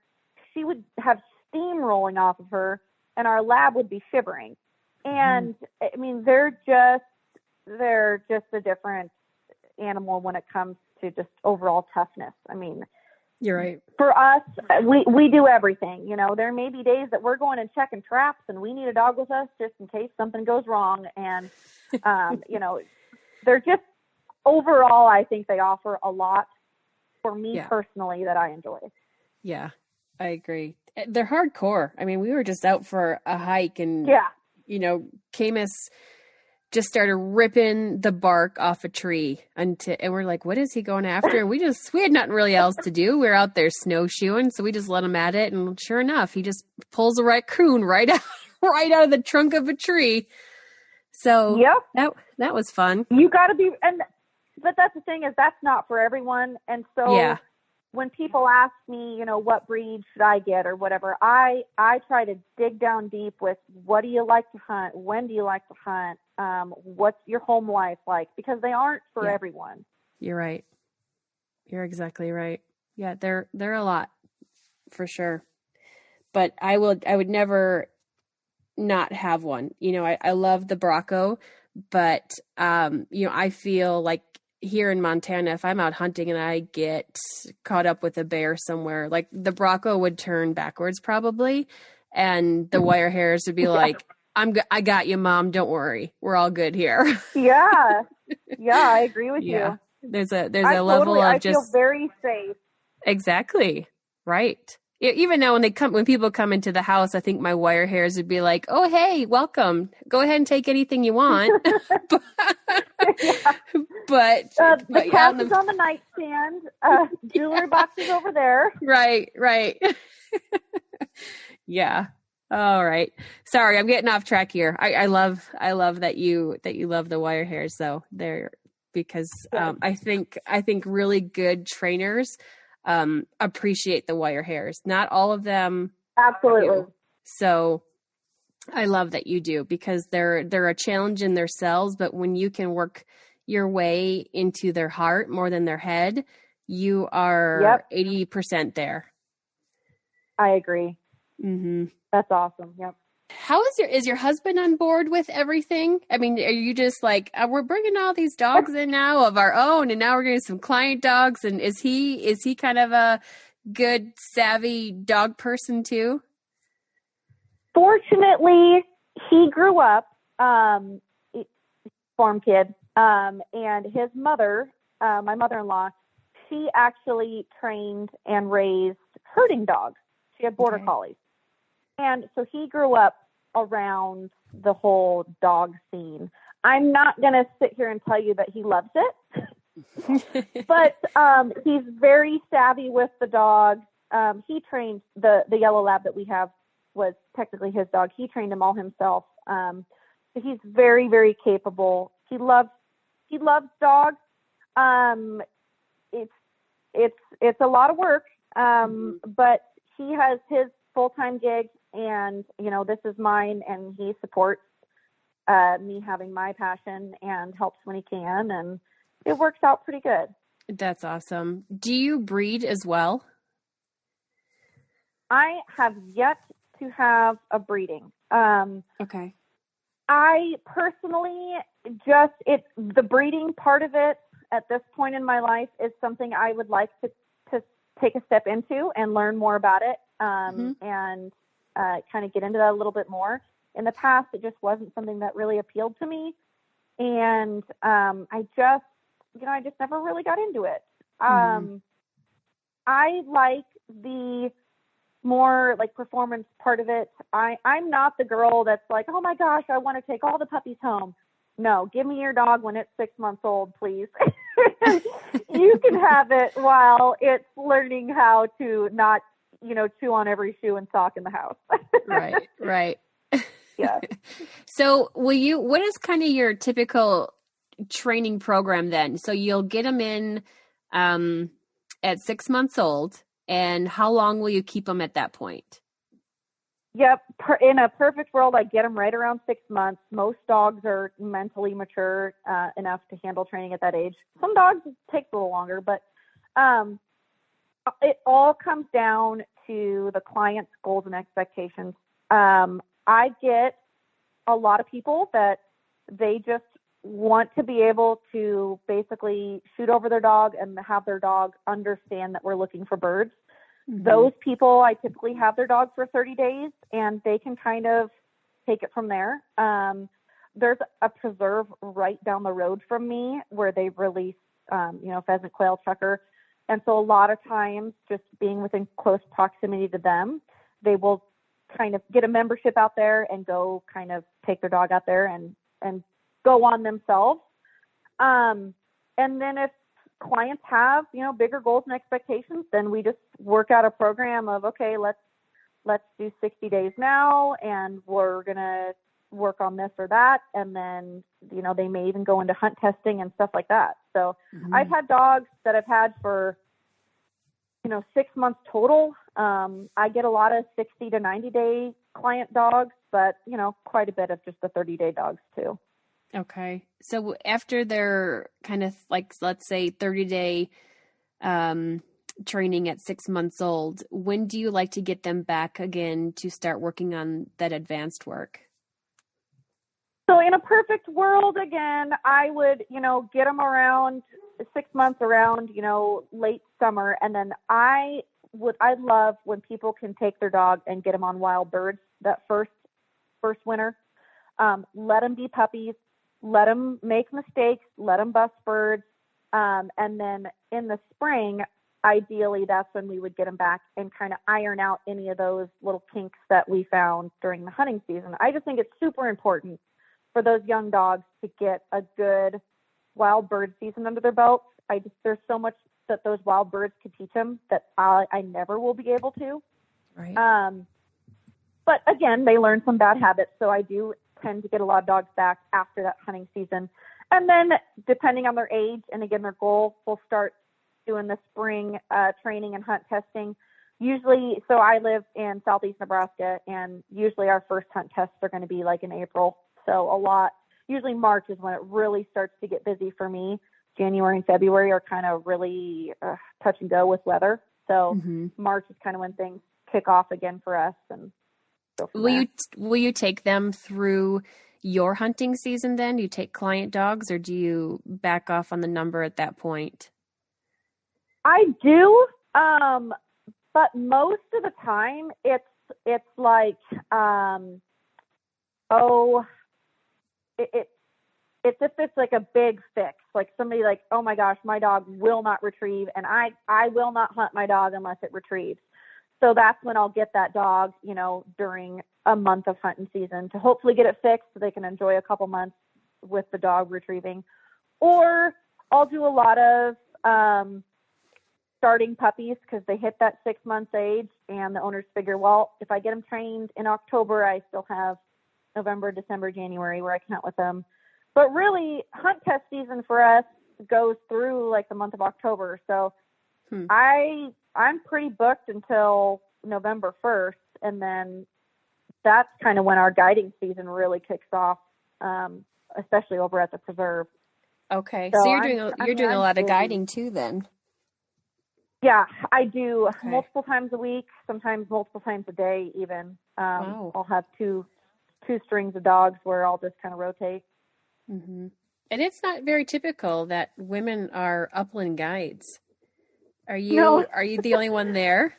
she would have steam rolling off of her, and our lab would be shivering. And I mean, they're just a different animal when it comes to just overall toughness. I mean, you're right. For us, we do everything. You know, there may be days that we're going and checking traps, and we need a dog with us just in case something goes wrong. And you know, they're just overall, I think they offer a lot for me personally that I enjoy. Yeah, I agree. They're hardcore. I mean, we were just out for a hike, and you know, Camus just started ripping the bark off a tree and we're like, what is he going after? And we had nothing really else to do. We were out there snowshoeing, so we just let him at it. And sure enough, he just pulls a raccoon right out of the trunk of a tree. So that was fun. You got to be, but that's the thing, is that's not for everyone. And so when people ask me, you know, what breed should I get or whatever, I try to dig down deep with, what do you like to hunt? When do you like to hunt? What's your home life like? Because they aren't for everyone. You're right. You're exactly right. Yeah, they're a lot for sure. But I would never not have one. You know, I love the Bracco, but you know, I feel like here in Montana, if I'm out hunting and I get caught up with a bear somewhere, like the Bracco would turn backwards probably, and the wire hairs would be like, I got you, Mom. Don't worry. We're all good here. Yeah. Yeah, I agree with Yeah. you. There's a level of I just feel very safe. exactly right. Even now when people come into the house, I think my wire hairs would be like, "Oh, hey, welcome. Go ahead and take anything you want." Yeah. but The couch is on the nightstand. Jewelry box is over there. Right. Yeah. All right. Sorry, I'm getting off track here. I love that you love the wire hairs though. They're because I think really good trainers appreciate the wire hairs. Not all of them Absolutely do. So I love that you do because they're a challenge in their cells, but when you can work your way into their heart more than their head, you are 80% there. I agree. Mm-hmm. That's awesome. Yep. How is your husband on board with everything? I mean, are you just like, we're bringing all these dogs in now of our own, and now we're getting some client dogs? And is he kind of a good, savvy dog person too? Fortunately, he grew up farm kid, and his mother, my mother-in-law, she actually trained and raised herding dogs. She had border collies. And so he grew up around the whole dog scene. I'm not going to sit here and tell you that he loves it, but he's very savvy with the dog. He trained the yellow lab that we have was technically his dog. He trained him all himself. So he's very, very capable. He loves dogs. It's a lot of work, but he has his full-time gig, and this is mine, and he supports me having my passion and helps when he can, and it works out pretty good. That's awesome. Do you breed as well? I have yet to have a breeding. Okay. I personally the breeding part of it at this point in my life is something I would like to take a step into and learn more about it, and kind of get into that a little bit more. In the past, it just wasn't something that really appealed to me, and I just never really got into it. I like the more like performance part of it. I'm not the girl that's like, oh my gosh, I want to take all the puppies home. No, give me your dog when it's 6 months old, please. You can have it while it's learning how to not, chew on every shoe and sock in the house. Right. Yeah. So what is kind of your typical training program then? So you'll get them in at 6 months old, and how long will you keep them at that point? Yep. In a perfect world, I get them right around 6 months. Most dogs are mentally mature enough to handle training at that age. Some dogs take a little longer, but it all comes down to the client's goals and expectations. I get a lot of people that they just want to be able to basically shoot over their dog and have their dog understand that we're looking for birds. Mm-hmm. Those people, I typically have their dog for 30 days and they can kind of take it from there. There's a preserve right down the road from me where they release, pheasant, quail, chukar. And so a lot of times just being within close proximity to them, they will kind of get a membership out there and go kind of take their dog out there and go on themselves. And then if clients have, bigger goals and expectations, then we just work out a program of, okay, let's do 60 days now, and we're going to work on this or that. And then, they may even go into hunt testing and stuff like that. So I've had dogs that I've had for, 6 months total. I get a lot of 60 to 90 day client dogs, but, quite a bit of just the 30-day dogs too. Okay. So after they're kind of like, let's say 30-day training at 6 months old, when do you like to get them back again to start working on that advanced work? So in a perfect world, again, I would, get them around 6 months around, late summer. And then I love when people can take their dog and get them on wild birds that first winter. Let them be puppies. Let them make mistakes. Let them bust birds. And then in the spring, ideally, that's when we would get them back and kind of iron out any of those little kinks that we found during the hunting season. I just think it's super important for those young dogs to get a good wild bird season under their belts. There's so much that those wild birds could teach them that I never will be able to. Right. But again, they learn some bad habits. So I do tend to get a lot of dogs back after that hunting season. And then depending on their age and again, their goal, we'll start doing the spring training and hunt testing. Usually, so I live in Southeast Nebraska, and usually our first hunt tests are going to be like in April. So usually March is when it really starts to get busy for me. January and February are kind of really touch and go with weather. So March is kind of when things kick off again for us. And go from there. Will you take them through your hunting season then? Do you take client dogs, or do you back off on the number at that point? I do, but most of the time it's like, it's if it's like a big fix, like somebody like, oh my gosh, my dog will not retrieve, and I will not hunt my dog unless it retrieves. So that's when I'll get that dog, during a month of hunting season to hopefully get it fixed so they can enjoy a couple months with the dog retrieving. Or I'll do a lot of starting puppies because they hit that 6 months age, and the owners figure, well, if I get them trained in October, I still have November, December, January where I can hunt with them. But really, hunt test season for us goes through like the month of October. So I'm pretty booked until November 1st, and then that's kind of when our guiding season really kicks off, especially over at the preserve. Okay, so you're doing a lot of guiding too then. Yeah, I do multiple times a week, sometimes multiple times a day even. Wow. I'll have two strings of dogs where I'll just kind of rotate. Mm-hmm. And it's not very typical that women are upland guides. Are you the only one there?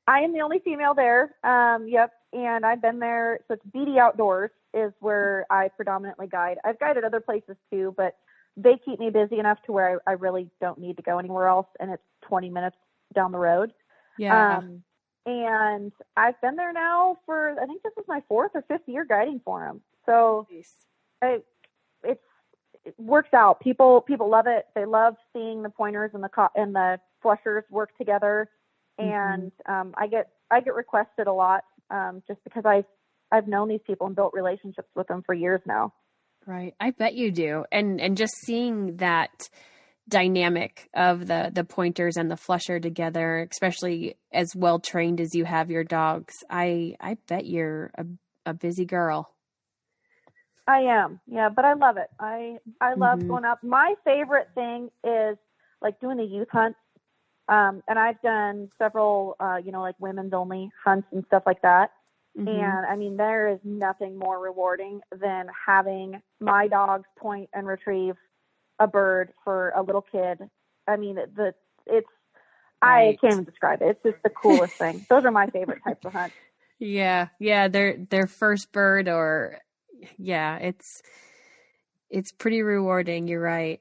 I am the only female there. Yep. And I've been there. So it's BD Outdoors is where I predominantly guide. I've guided other places too, but they keep me busy enough to where I really don't need to go anywhere else. And it's 20 minutes down the road. Yeah. And I've been there now for, I think this is my 4th or 5th year guiding for them. So it works out. People love it. They love seeing the pointers and the flushers work together. And I get requested a lot just because I've known these people and built relationships with them for years now. Right. I bet you do. And just seeing that dynamic of the pointers and the flusher together, especially as well trained as you have your dogs, I bet you're a busy girl. I am. Yeah, but I love it. I love going out. My favorite thing is like doing the youth hunts. And I've done several, like women's only hunts and stuff like that. And I mean, there is nothing more rewarding than having my dogs point and retrieve a bird for a little kid. I mean, I can't even describe it. It's just the coolest thing. Those are my favorite types of hunts. Yeah. Their first bird, or it's pretty rewarding. You're right.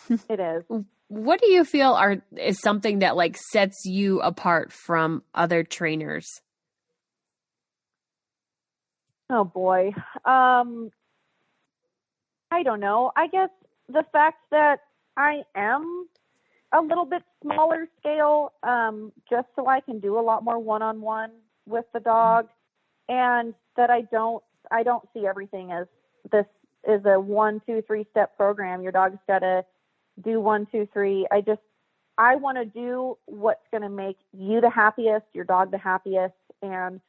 It is. What do you feel is something that like sets you apart from other trainers? Oh boy. I don't know. I guess the fact that I am a little bit smaller scale, just so I can do a lot more one-on-one with the dog, and that I don't see everything as this is a 1, 2, 3 step program. Your dog's got to do 1, 2, 3. I want to do what's going to make you the happiest, your dog the happiest. And,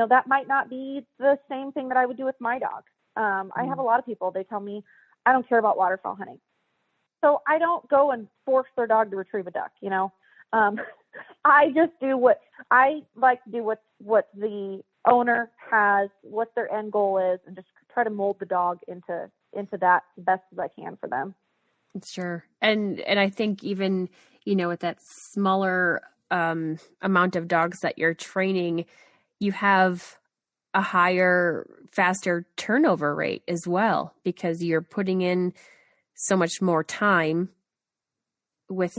that might not be the same thing that I would do with my dog. I have a lot of people, they tell me, I don't care about waterfowl hunting. So I don't go and force their dog to retrieve a duck, I just do what I like to do, what the owner has, what their end goal is, and just try to mold the dog into that the best as I can for them. Sure. And I think even, with that smaller amount of dogs that you're training, you have a higher, faster turnover rate as well, because you're putting in so much more time with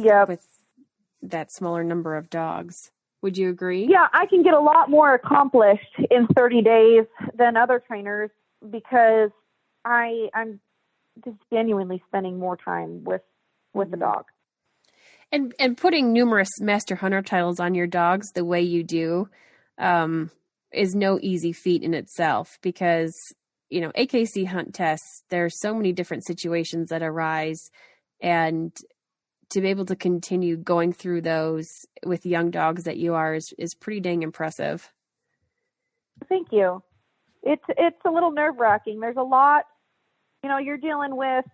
that smaller number of dogs. Would you agree? Yeah, I can get a lot more accomplished in 30 days than other trainers because I'm just genuinely spending more time with the dog. And putting numerous master hunter titles on your dogs the way you do is no easy feat in itself, because, you know, AKC hunt tests, there's so many different situations that arise, and to be able to continue going through those with young dogs that you are is pretty dang impressive. Thank you. It's a little nerve-wracking. There's a lot, you know, you're dealing with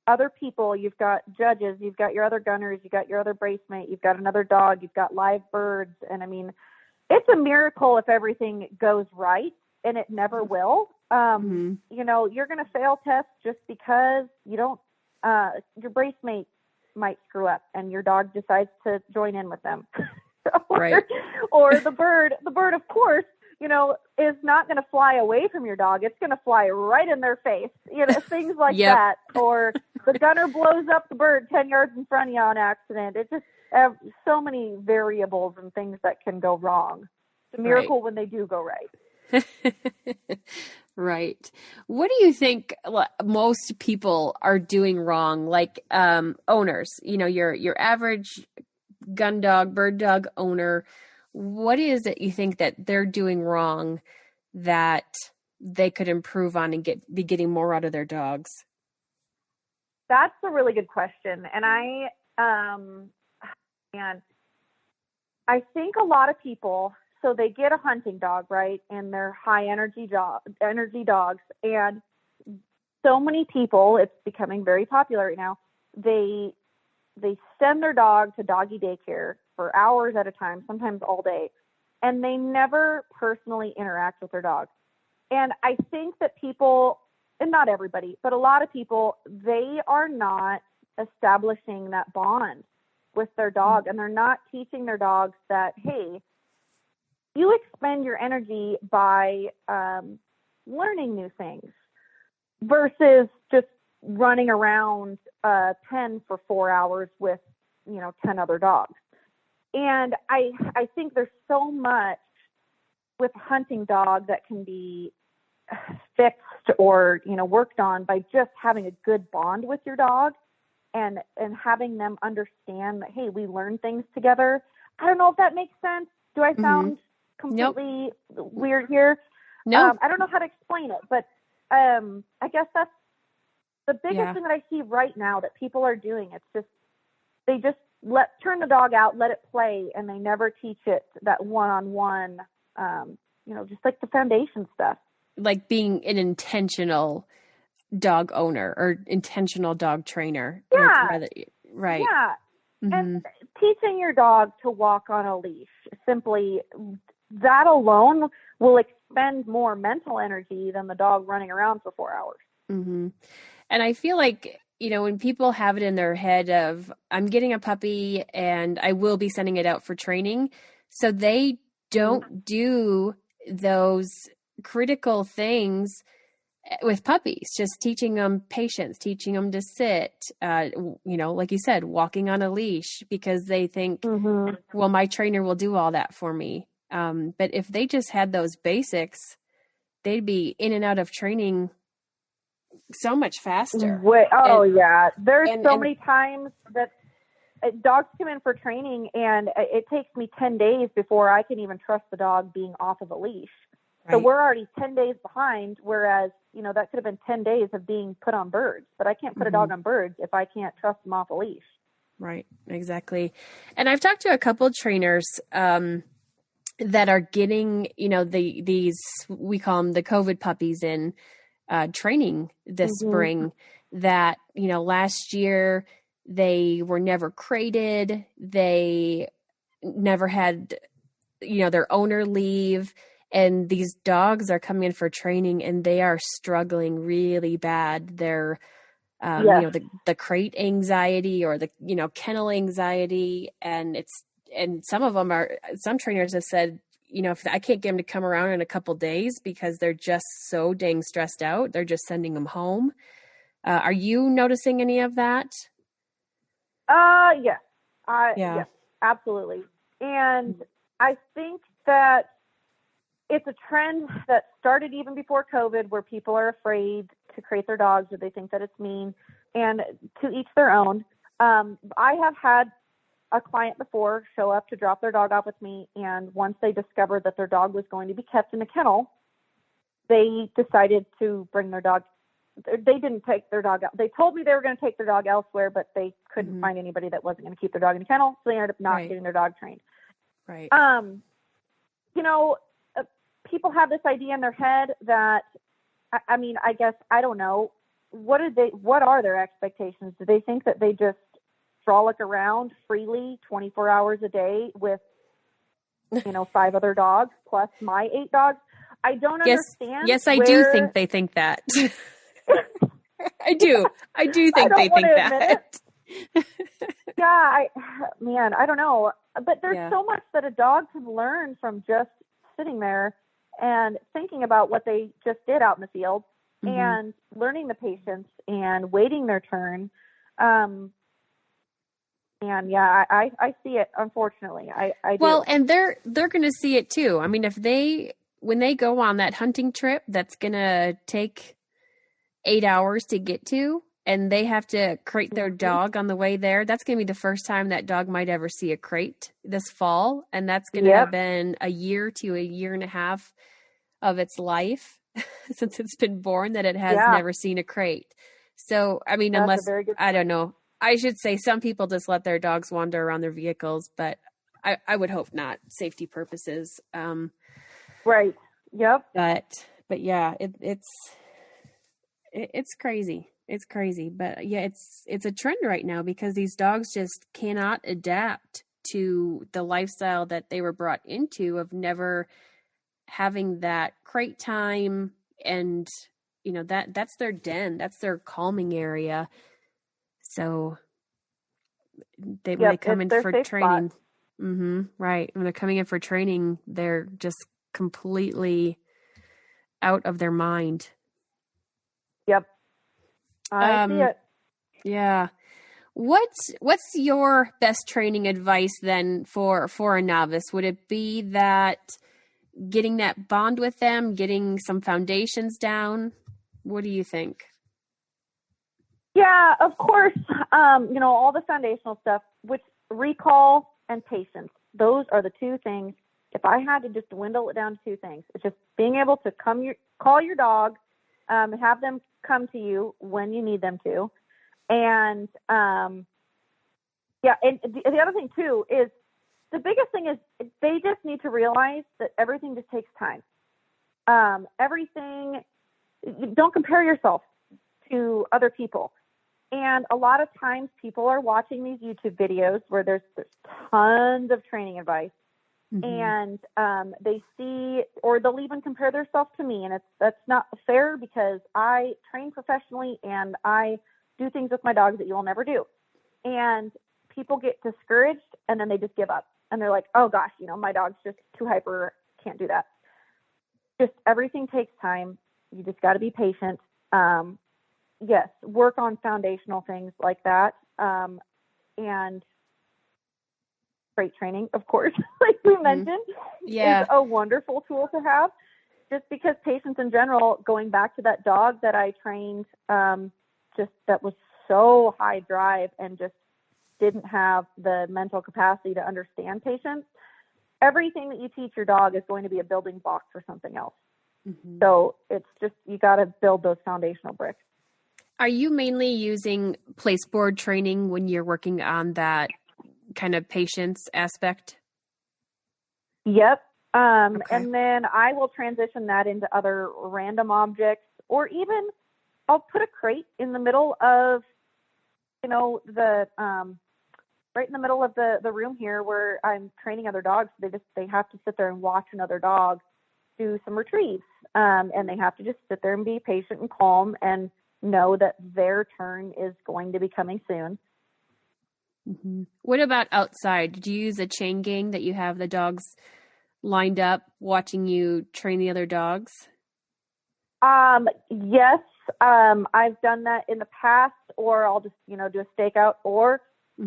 other people. You've got judges, you've got your other gunners, you've got your other bracemate, you've got another dog, you've got live birds. And I mean, it's a miracle if everything goes right, and it never will. You know, you're going to fail tests just because you don't, your bracemate might screw up and your dog decides to join in with them. Right. Or the bird, of course, you know, is not going to fly away from your dog. It's going to fly right in their face, you know, things like that. Or the gunner blows up the bird 10 yards in front of you on accident. It just so many variables and things that can go wrong. It's a miracle when they do go right. Right. What do you think most people are doing wrong? Like owners, you know, your average gun dog, bird dog owner. What is it you think that they're doing wrong that they could improve on and be getting more out of their dogs? That's a really good question. And I think a lot of people, so they get a hunting dog, right? And they're high energy dogs. And so many people, it's becoming very popular right now. They send their dog to doggy daycare for hours at a time, sometimes all day, and they never personally interact with their dog. And I think that people, and not everybody, but a lot of people, they are not establishing that bond with their dog, and they're not teaching their dogs that, hey, you expend your energy by learning new things versus just running around a pen for 4 hours with, 10 other dogs. And I think there's so much with a hunting dog that can be fixed or, worked on by just having a good bond with your dog and having them understand that, hey, we learn things together. I don't know if that makes sense. Do I sound completely weird here? No. I don't know how to explain it, but I guess that's the biggest thing that I see right now that people are doing. It's just, they just turn the dog out, let it play, and they never teach it that one-on-one, just like the foundation stuff. Like being an intentional dog owner or intentional dog trainer. Yeah. Right. Yeah. And teaching your dog to walk on a leash, simply that alone will expend more mental energy than the dog running around for 4 hours. Mm-hmm. And I feel like, when people have it in their head of, I'm getting a puppy and I will be sending it out for training, so they don't do those critical things with puppies, just teaching them patience, teaching them to sit, like you said, walking on a leash, because they think, well, my trainer will do all that for me. But if they just had those basics, they'd be in and out of training so much faster. There's so many times that dogs come in for training and it takes me 10 days before I can even trust the dog being off of a leash. Right. So we're already 10 days behind, whereas, that could have been 10 days of being put on birds, but I can't put a dog on birds if I can't trust them off a leash. Right. Exactly. And I've talked to a couple of trainers, that are getting, these, we call them the COVID puppies in, training this spring, that, last year they were never crated. They never had, their owner leave. And these dogs are coming in for training and they are struggling really bad. They're, the crate anxiety or the, kennel anxiety. And some trainers have said, if I can't get them to come around in a couple days because they're just so dang stressed out, they're just sending them home. Are you noticing any of that? Yes. Yeah. Yes, absolutely. And I think that it's a trend that started even before COVID, where people are afraid to crate their dogs, or they think that it's mean, and to each their own. I have had a client before show up to drop their dog off with me, and once they discovered that their dog was going to be kept in a kennel, they decided to bring their dog. They didn't take their dog out. They told me they were going to take their dog elsewhere, but they couldn't find anybody that wasn't going to keep their dog in a kennel, so they ended up not getting their dog trained. Right. People have this idea in their head that, I guess, I don't know, what are their expectations? Do they think that they just frolic around freely 24 hours a day with, 5 other dogs plus my 8 dogs? I don't understand. Yes, I do think they think that. I do think they think that. Yeah, I don't know. But there's so much that a dog can learn from just sitting there and thinking about what they just did out in the field, and learning the patience and waiting their turn. And yeah, I see it, unfortunately. I do. Well, and they're going to see it too. I mean, when they go on that hunting trip, that's going to take 8 hours to get to, and they have to crate their dog on the way there. That's going to be the first time that dog might ever see a crate this fall. And that's going to have been a year to a year and a half of its life since it's been born that it has never seen a crate. So, I mean, unless, I don't know, I should say some people just let their dogs wander around their vehicles, but I would hope not, safety purposes. Right. Yep. But yeah, it's crazy. It's crazy, but yeah, it's a trend right now because these dogs just cannot adapt to the lifestyle that they were brought into of never having that crate time, and that's their den, that's their calming area. So when they come in for training, right, when they're coming in for training, they're just completely out of their mind. Yep. I see it. Yeah. What's your best training advice then for a novice? Would it be that getting that bond with them, getting some foundations down? What do you think? Yeah, of course. All the foundational stuff, which recall and patience. Those are the 2 things. If I had to just dwindle it down to 2 things, it's just being able to call your dog, have them come to you when you need them to. And, and the other thing too is the biggest thing is they just need to realize that everything just takes time. Don't compare yourself to other people. And a lot of times people are watching these YouTube videos where there's tons of training advice. And they see, or they'll even compare themselves to me, and that's not fair because I train professionally and I do things with my dogs that you'll never do. And people get discouraged, and then they just give up, and they're like, "Oh gosh, my dog's just too hyper, can't do that." Just everything takes time. You just got to be patient. Yes, work on foundational things like that, and crate training, of course, like we mentioned, is a wonderful tool to have, just because patience in general, going back to that dog that I trained, just that was so high drive and just didn't have the mental capacity to understand patience. Everything that you teach your dog is going to be a building block for something else. So it's just, you got to build those foundational bricks. Are you mainly using place board training when you're working on that kind of patience aspect? Yep. And then I will transition that into other random objects, or even I'll put a crate in the middle of, right in the middle of the room here where I'm training other dogs. They have to sit there and watch another dog do some retrieves. And they have to just sit there and be patient and calm and know that their turn is going to be coming soon. What about outside? Do you use a chain gang that you have the dogs lined up watching you train the other dogs? Yes. I've done that in the past, or I'll just, do a stakeout, or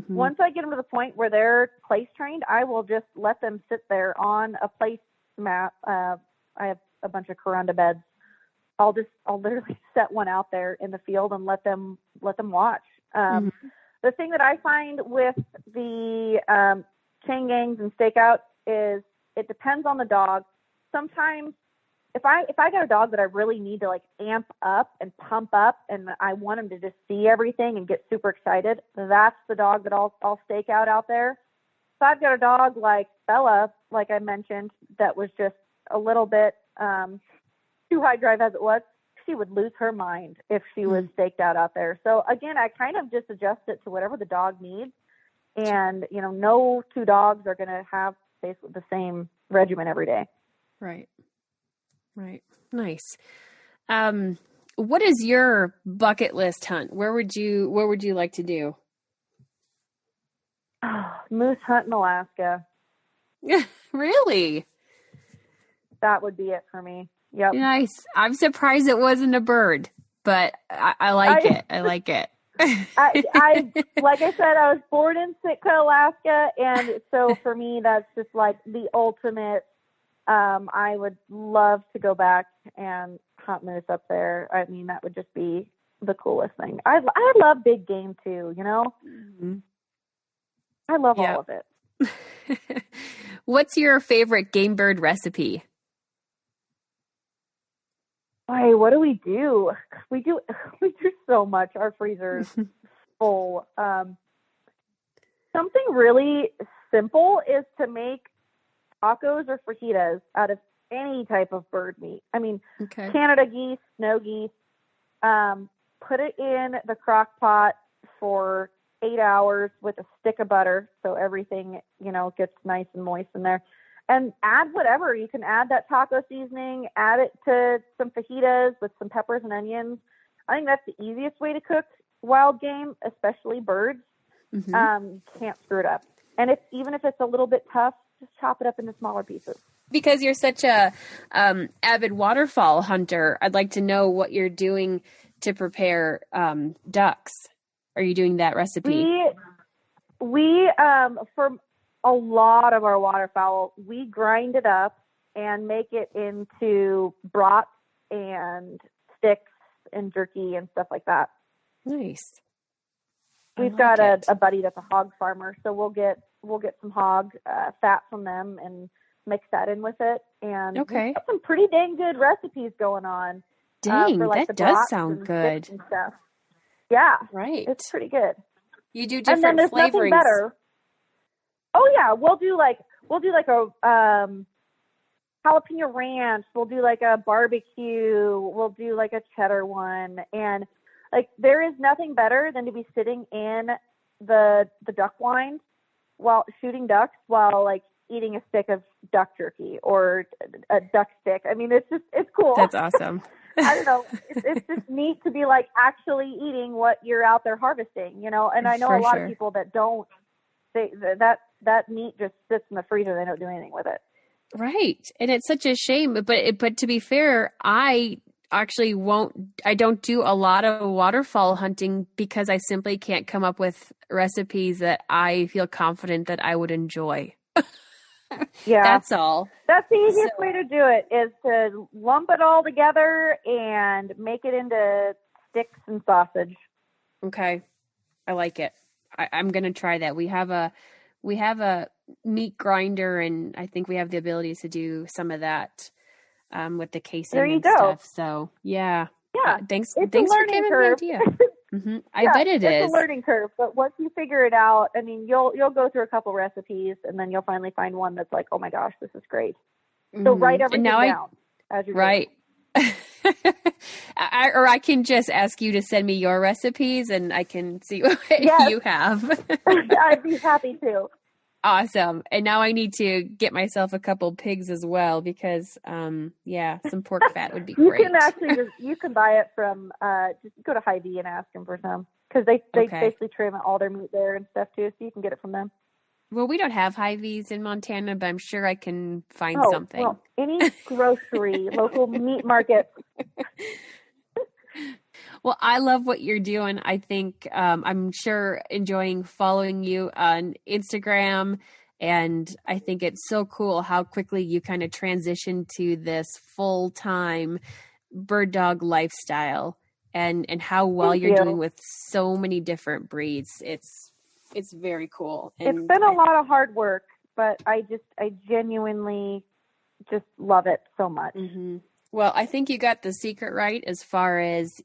once I get them to the point where they're place trained, I will just let them sit there on a place mat. I have a bunch of Corunda beds. I'll literally set one out there in the field and let them watch. The thing that I find with the chain gangs and stakeouts is it depends on the dog. Sometimes if I got a dog that I really need to like amp up and pump up, and I want him to just see everything and get super excited, that's the dog that I'll stake out there. If I've got a dog like Bella, like I mentioned, that was just a little bit too high drive as it was, she would lose her mind if she was staked out there. So again, I kind of just adjust it to whatever the dog needs. And, no two dogs are going to have basically the same regimen every day. Right. Nice. What is your bucket list hunt? Where would you like to do? Moose hunt in Alaska. Really? That would be it for me. Yep. Nice. I'm surprised it wasn't a bird, but I like it. I like it. I like I said, I was born in Sitka, Alaska, and so for me, that's just like the ultimate. I would love to go back and hunt moose up there. I mean, that would just be the coolest thing. I love big game too. I love all of it. What's your favorite game bird recipe? Hey, what do? We do so much. Our freezer's full. Something really simple is to make tacos or fajitas out of any type of bird meat. I mean, Canada geese, snow geese. Put it in the crock pot for 8 hours with a stick of butter, so everything gets nice and moist in there. And add whatever. You can add that taco seasoning, add it to some fajitas with some peppers and onions. I think that's the easiest way to cook wild game, especially birds. Can't screw it up. And even if it's a little bit tough, just chop it up into smaller pieces. Because you're such a avid waterfowl hunter, I'd like to know what you're doing to prepare ducks. Are you doing that recipe? We for a lot of our waterfowl, we grind it up and make it into brats and sticks and jerky and stuff like that. Nice. We've got a buddy that's a hog farmer, so we'll get some hog fat from them and mix that in with it. And we've got some pretty dang good recipes going on. Dang, for, like, that does sound good. And stuff. Yeah, right. It's pretty good. You do different and then there's flavorings. Nothing better. Oh yeah, we'll do like a jalapeno ranch. We'll do like a barbecue. We'll do like a cheddar one. And like there is nothing better than to be sitting in the duck blind while shooting ducks while like eating a stick of duck jerky or a duck stick. I mean, it's cool. That's awesome. I don't know. It's just neat to be like actually eating what you're out there harvesting, And I know a lot of people that don't. That meat just sits in the freezer. They don't do anything with it. Right. And it's such a shame. But to be fair, I actually I don't do a lot of waterfowl hunting because I simply can't come up with recipes that I feel confident that I would enjoy. Yeah. That's all. That's the easiest way to do it is to lump it all together and make it into sticks and sausage. Okay. I like it. I'm going to try that. We have a meat grinder, and I think we have the ability to do some of that with the casing there you and go. stuff. So yeah. Thanks for giving me curve. the idea. I bet it is. It's a learning curve, but once you figure it out, I mean, you'll go through a couple recipes, and then you'll finally find one that's like, oh my gosh, this is great. So write everything down as you're right. I can just ask you to send me your recipes, and I can see what you have. I'd be happy to. Awesome. And now I need to get myself a couple pigs as well because, some pork fat would be great. You can buy it from, just go to Hy-Vee and ask them for some because they basically trim all their meat there and stuff too. So you can get it from them. Well, we don't have Hy-Vees in Montana, but I'm sure I can find something. Well, any grocery, local meat market. Well, I love what you're doing. I think I'm sure enjoying following you on Instagram. And I think it's so cool how quickly you kind of transition to this full-time bird dog lifestyle and how well you're doing with so many different breeds. It's very cool. And it's been a lot of hard work, but I genuinely just love it so much. Mm-hmm. Well, I think you got the secret right as far as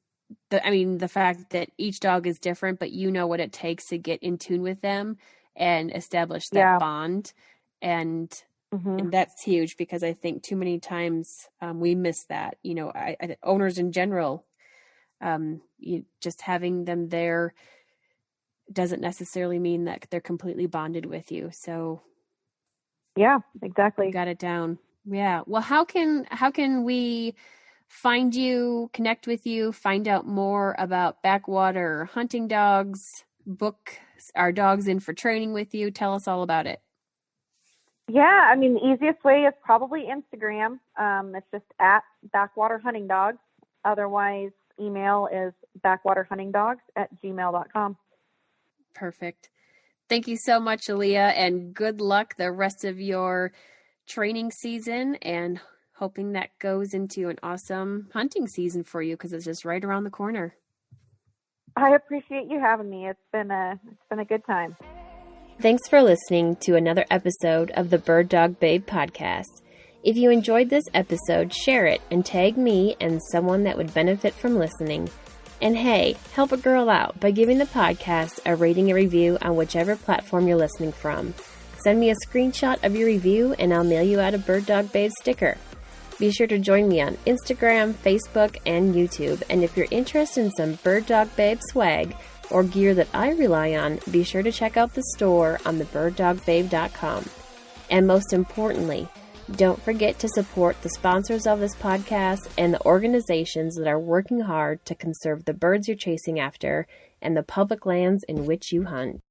the fact that each dog is different, but you know what it takes to get in tune with them and establish that bond. And that's huge because I think too many times we miss that. You know, owners in general, just having them there doesn't necessarily mean that they're completely bonded with you. So yeah, exactly. You got it down. Yeah. Well, how can we find you, connect with you, find out more about Backwater hunting dogs, book our dogs in for training with you? Tell us all about it. Yeah, the easiest way is probably Instagram. It's just at Backwater Hunting Dogs. Otherwise, email is backwaterhuntingdogs@gmail.com. Perfect. Thank you so much, Aleah, and good luck the rest of your training season, and hoping that goes into an awesome hunting season for you because it's just right around the corner. I appreciate you having me. It's been a good time. Thanks for listening to another episode of the Bird Dog Babe podcast. If you enjoyed this episode, share it and tag me and someone that would benefit from listening. And hey, help a girl out by giving the podcast a rating and review on whichever platform you're listening from. Send me a screenshot of your review and I'll mail you out a Bird Dog Babe sticker. Be sure to join me on Instagram, Facebook, and YouTube. And if you're interested in some Bird Dog Babe swag or gear that I rely on, be sure to check out the store on thebirddogbabe.com. And most importantly, don't forget to support the sponsors of this podcast and the organizations that are working hard to conserve the birds you're chasing after and the public lands in which you hunt.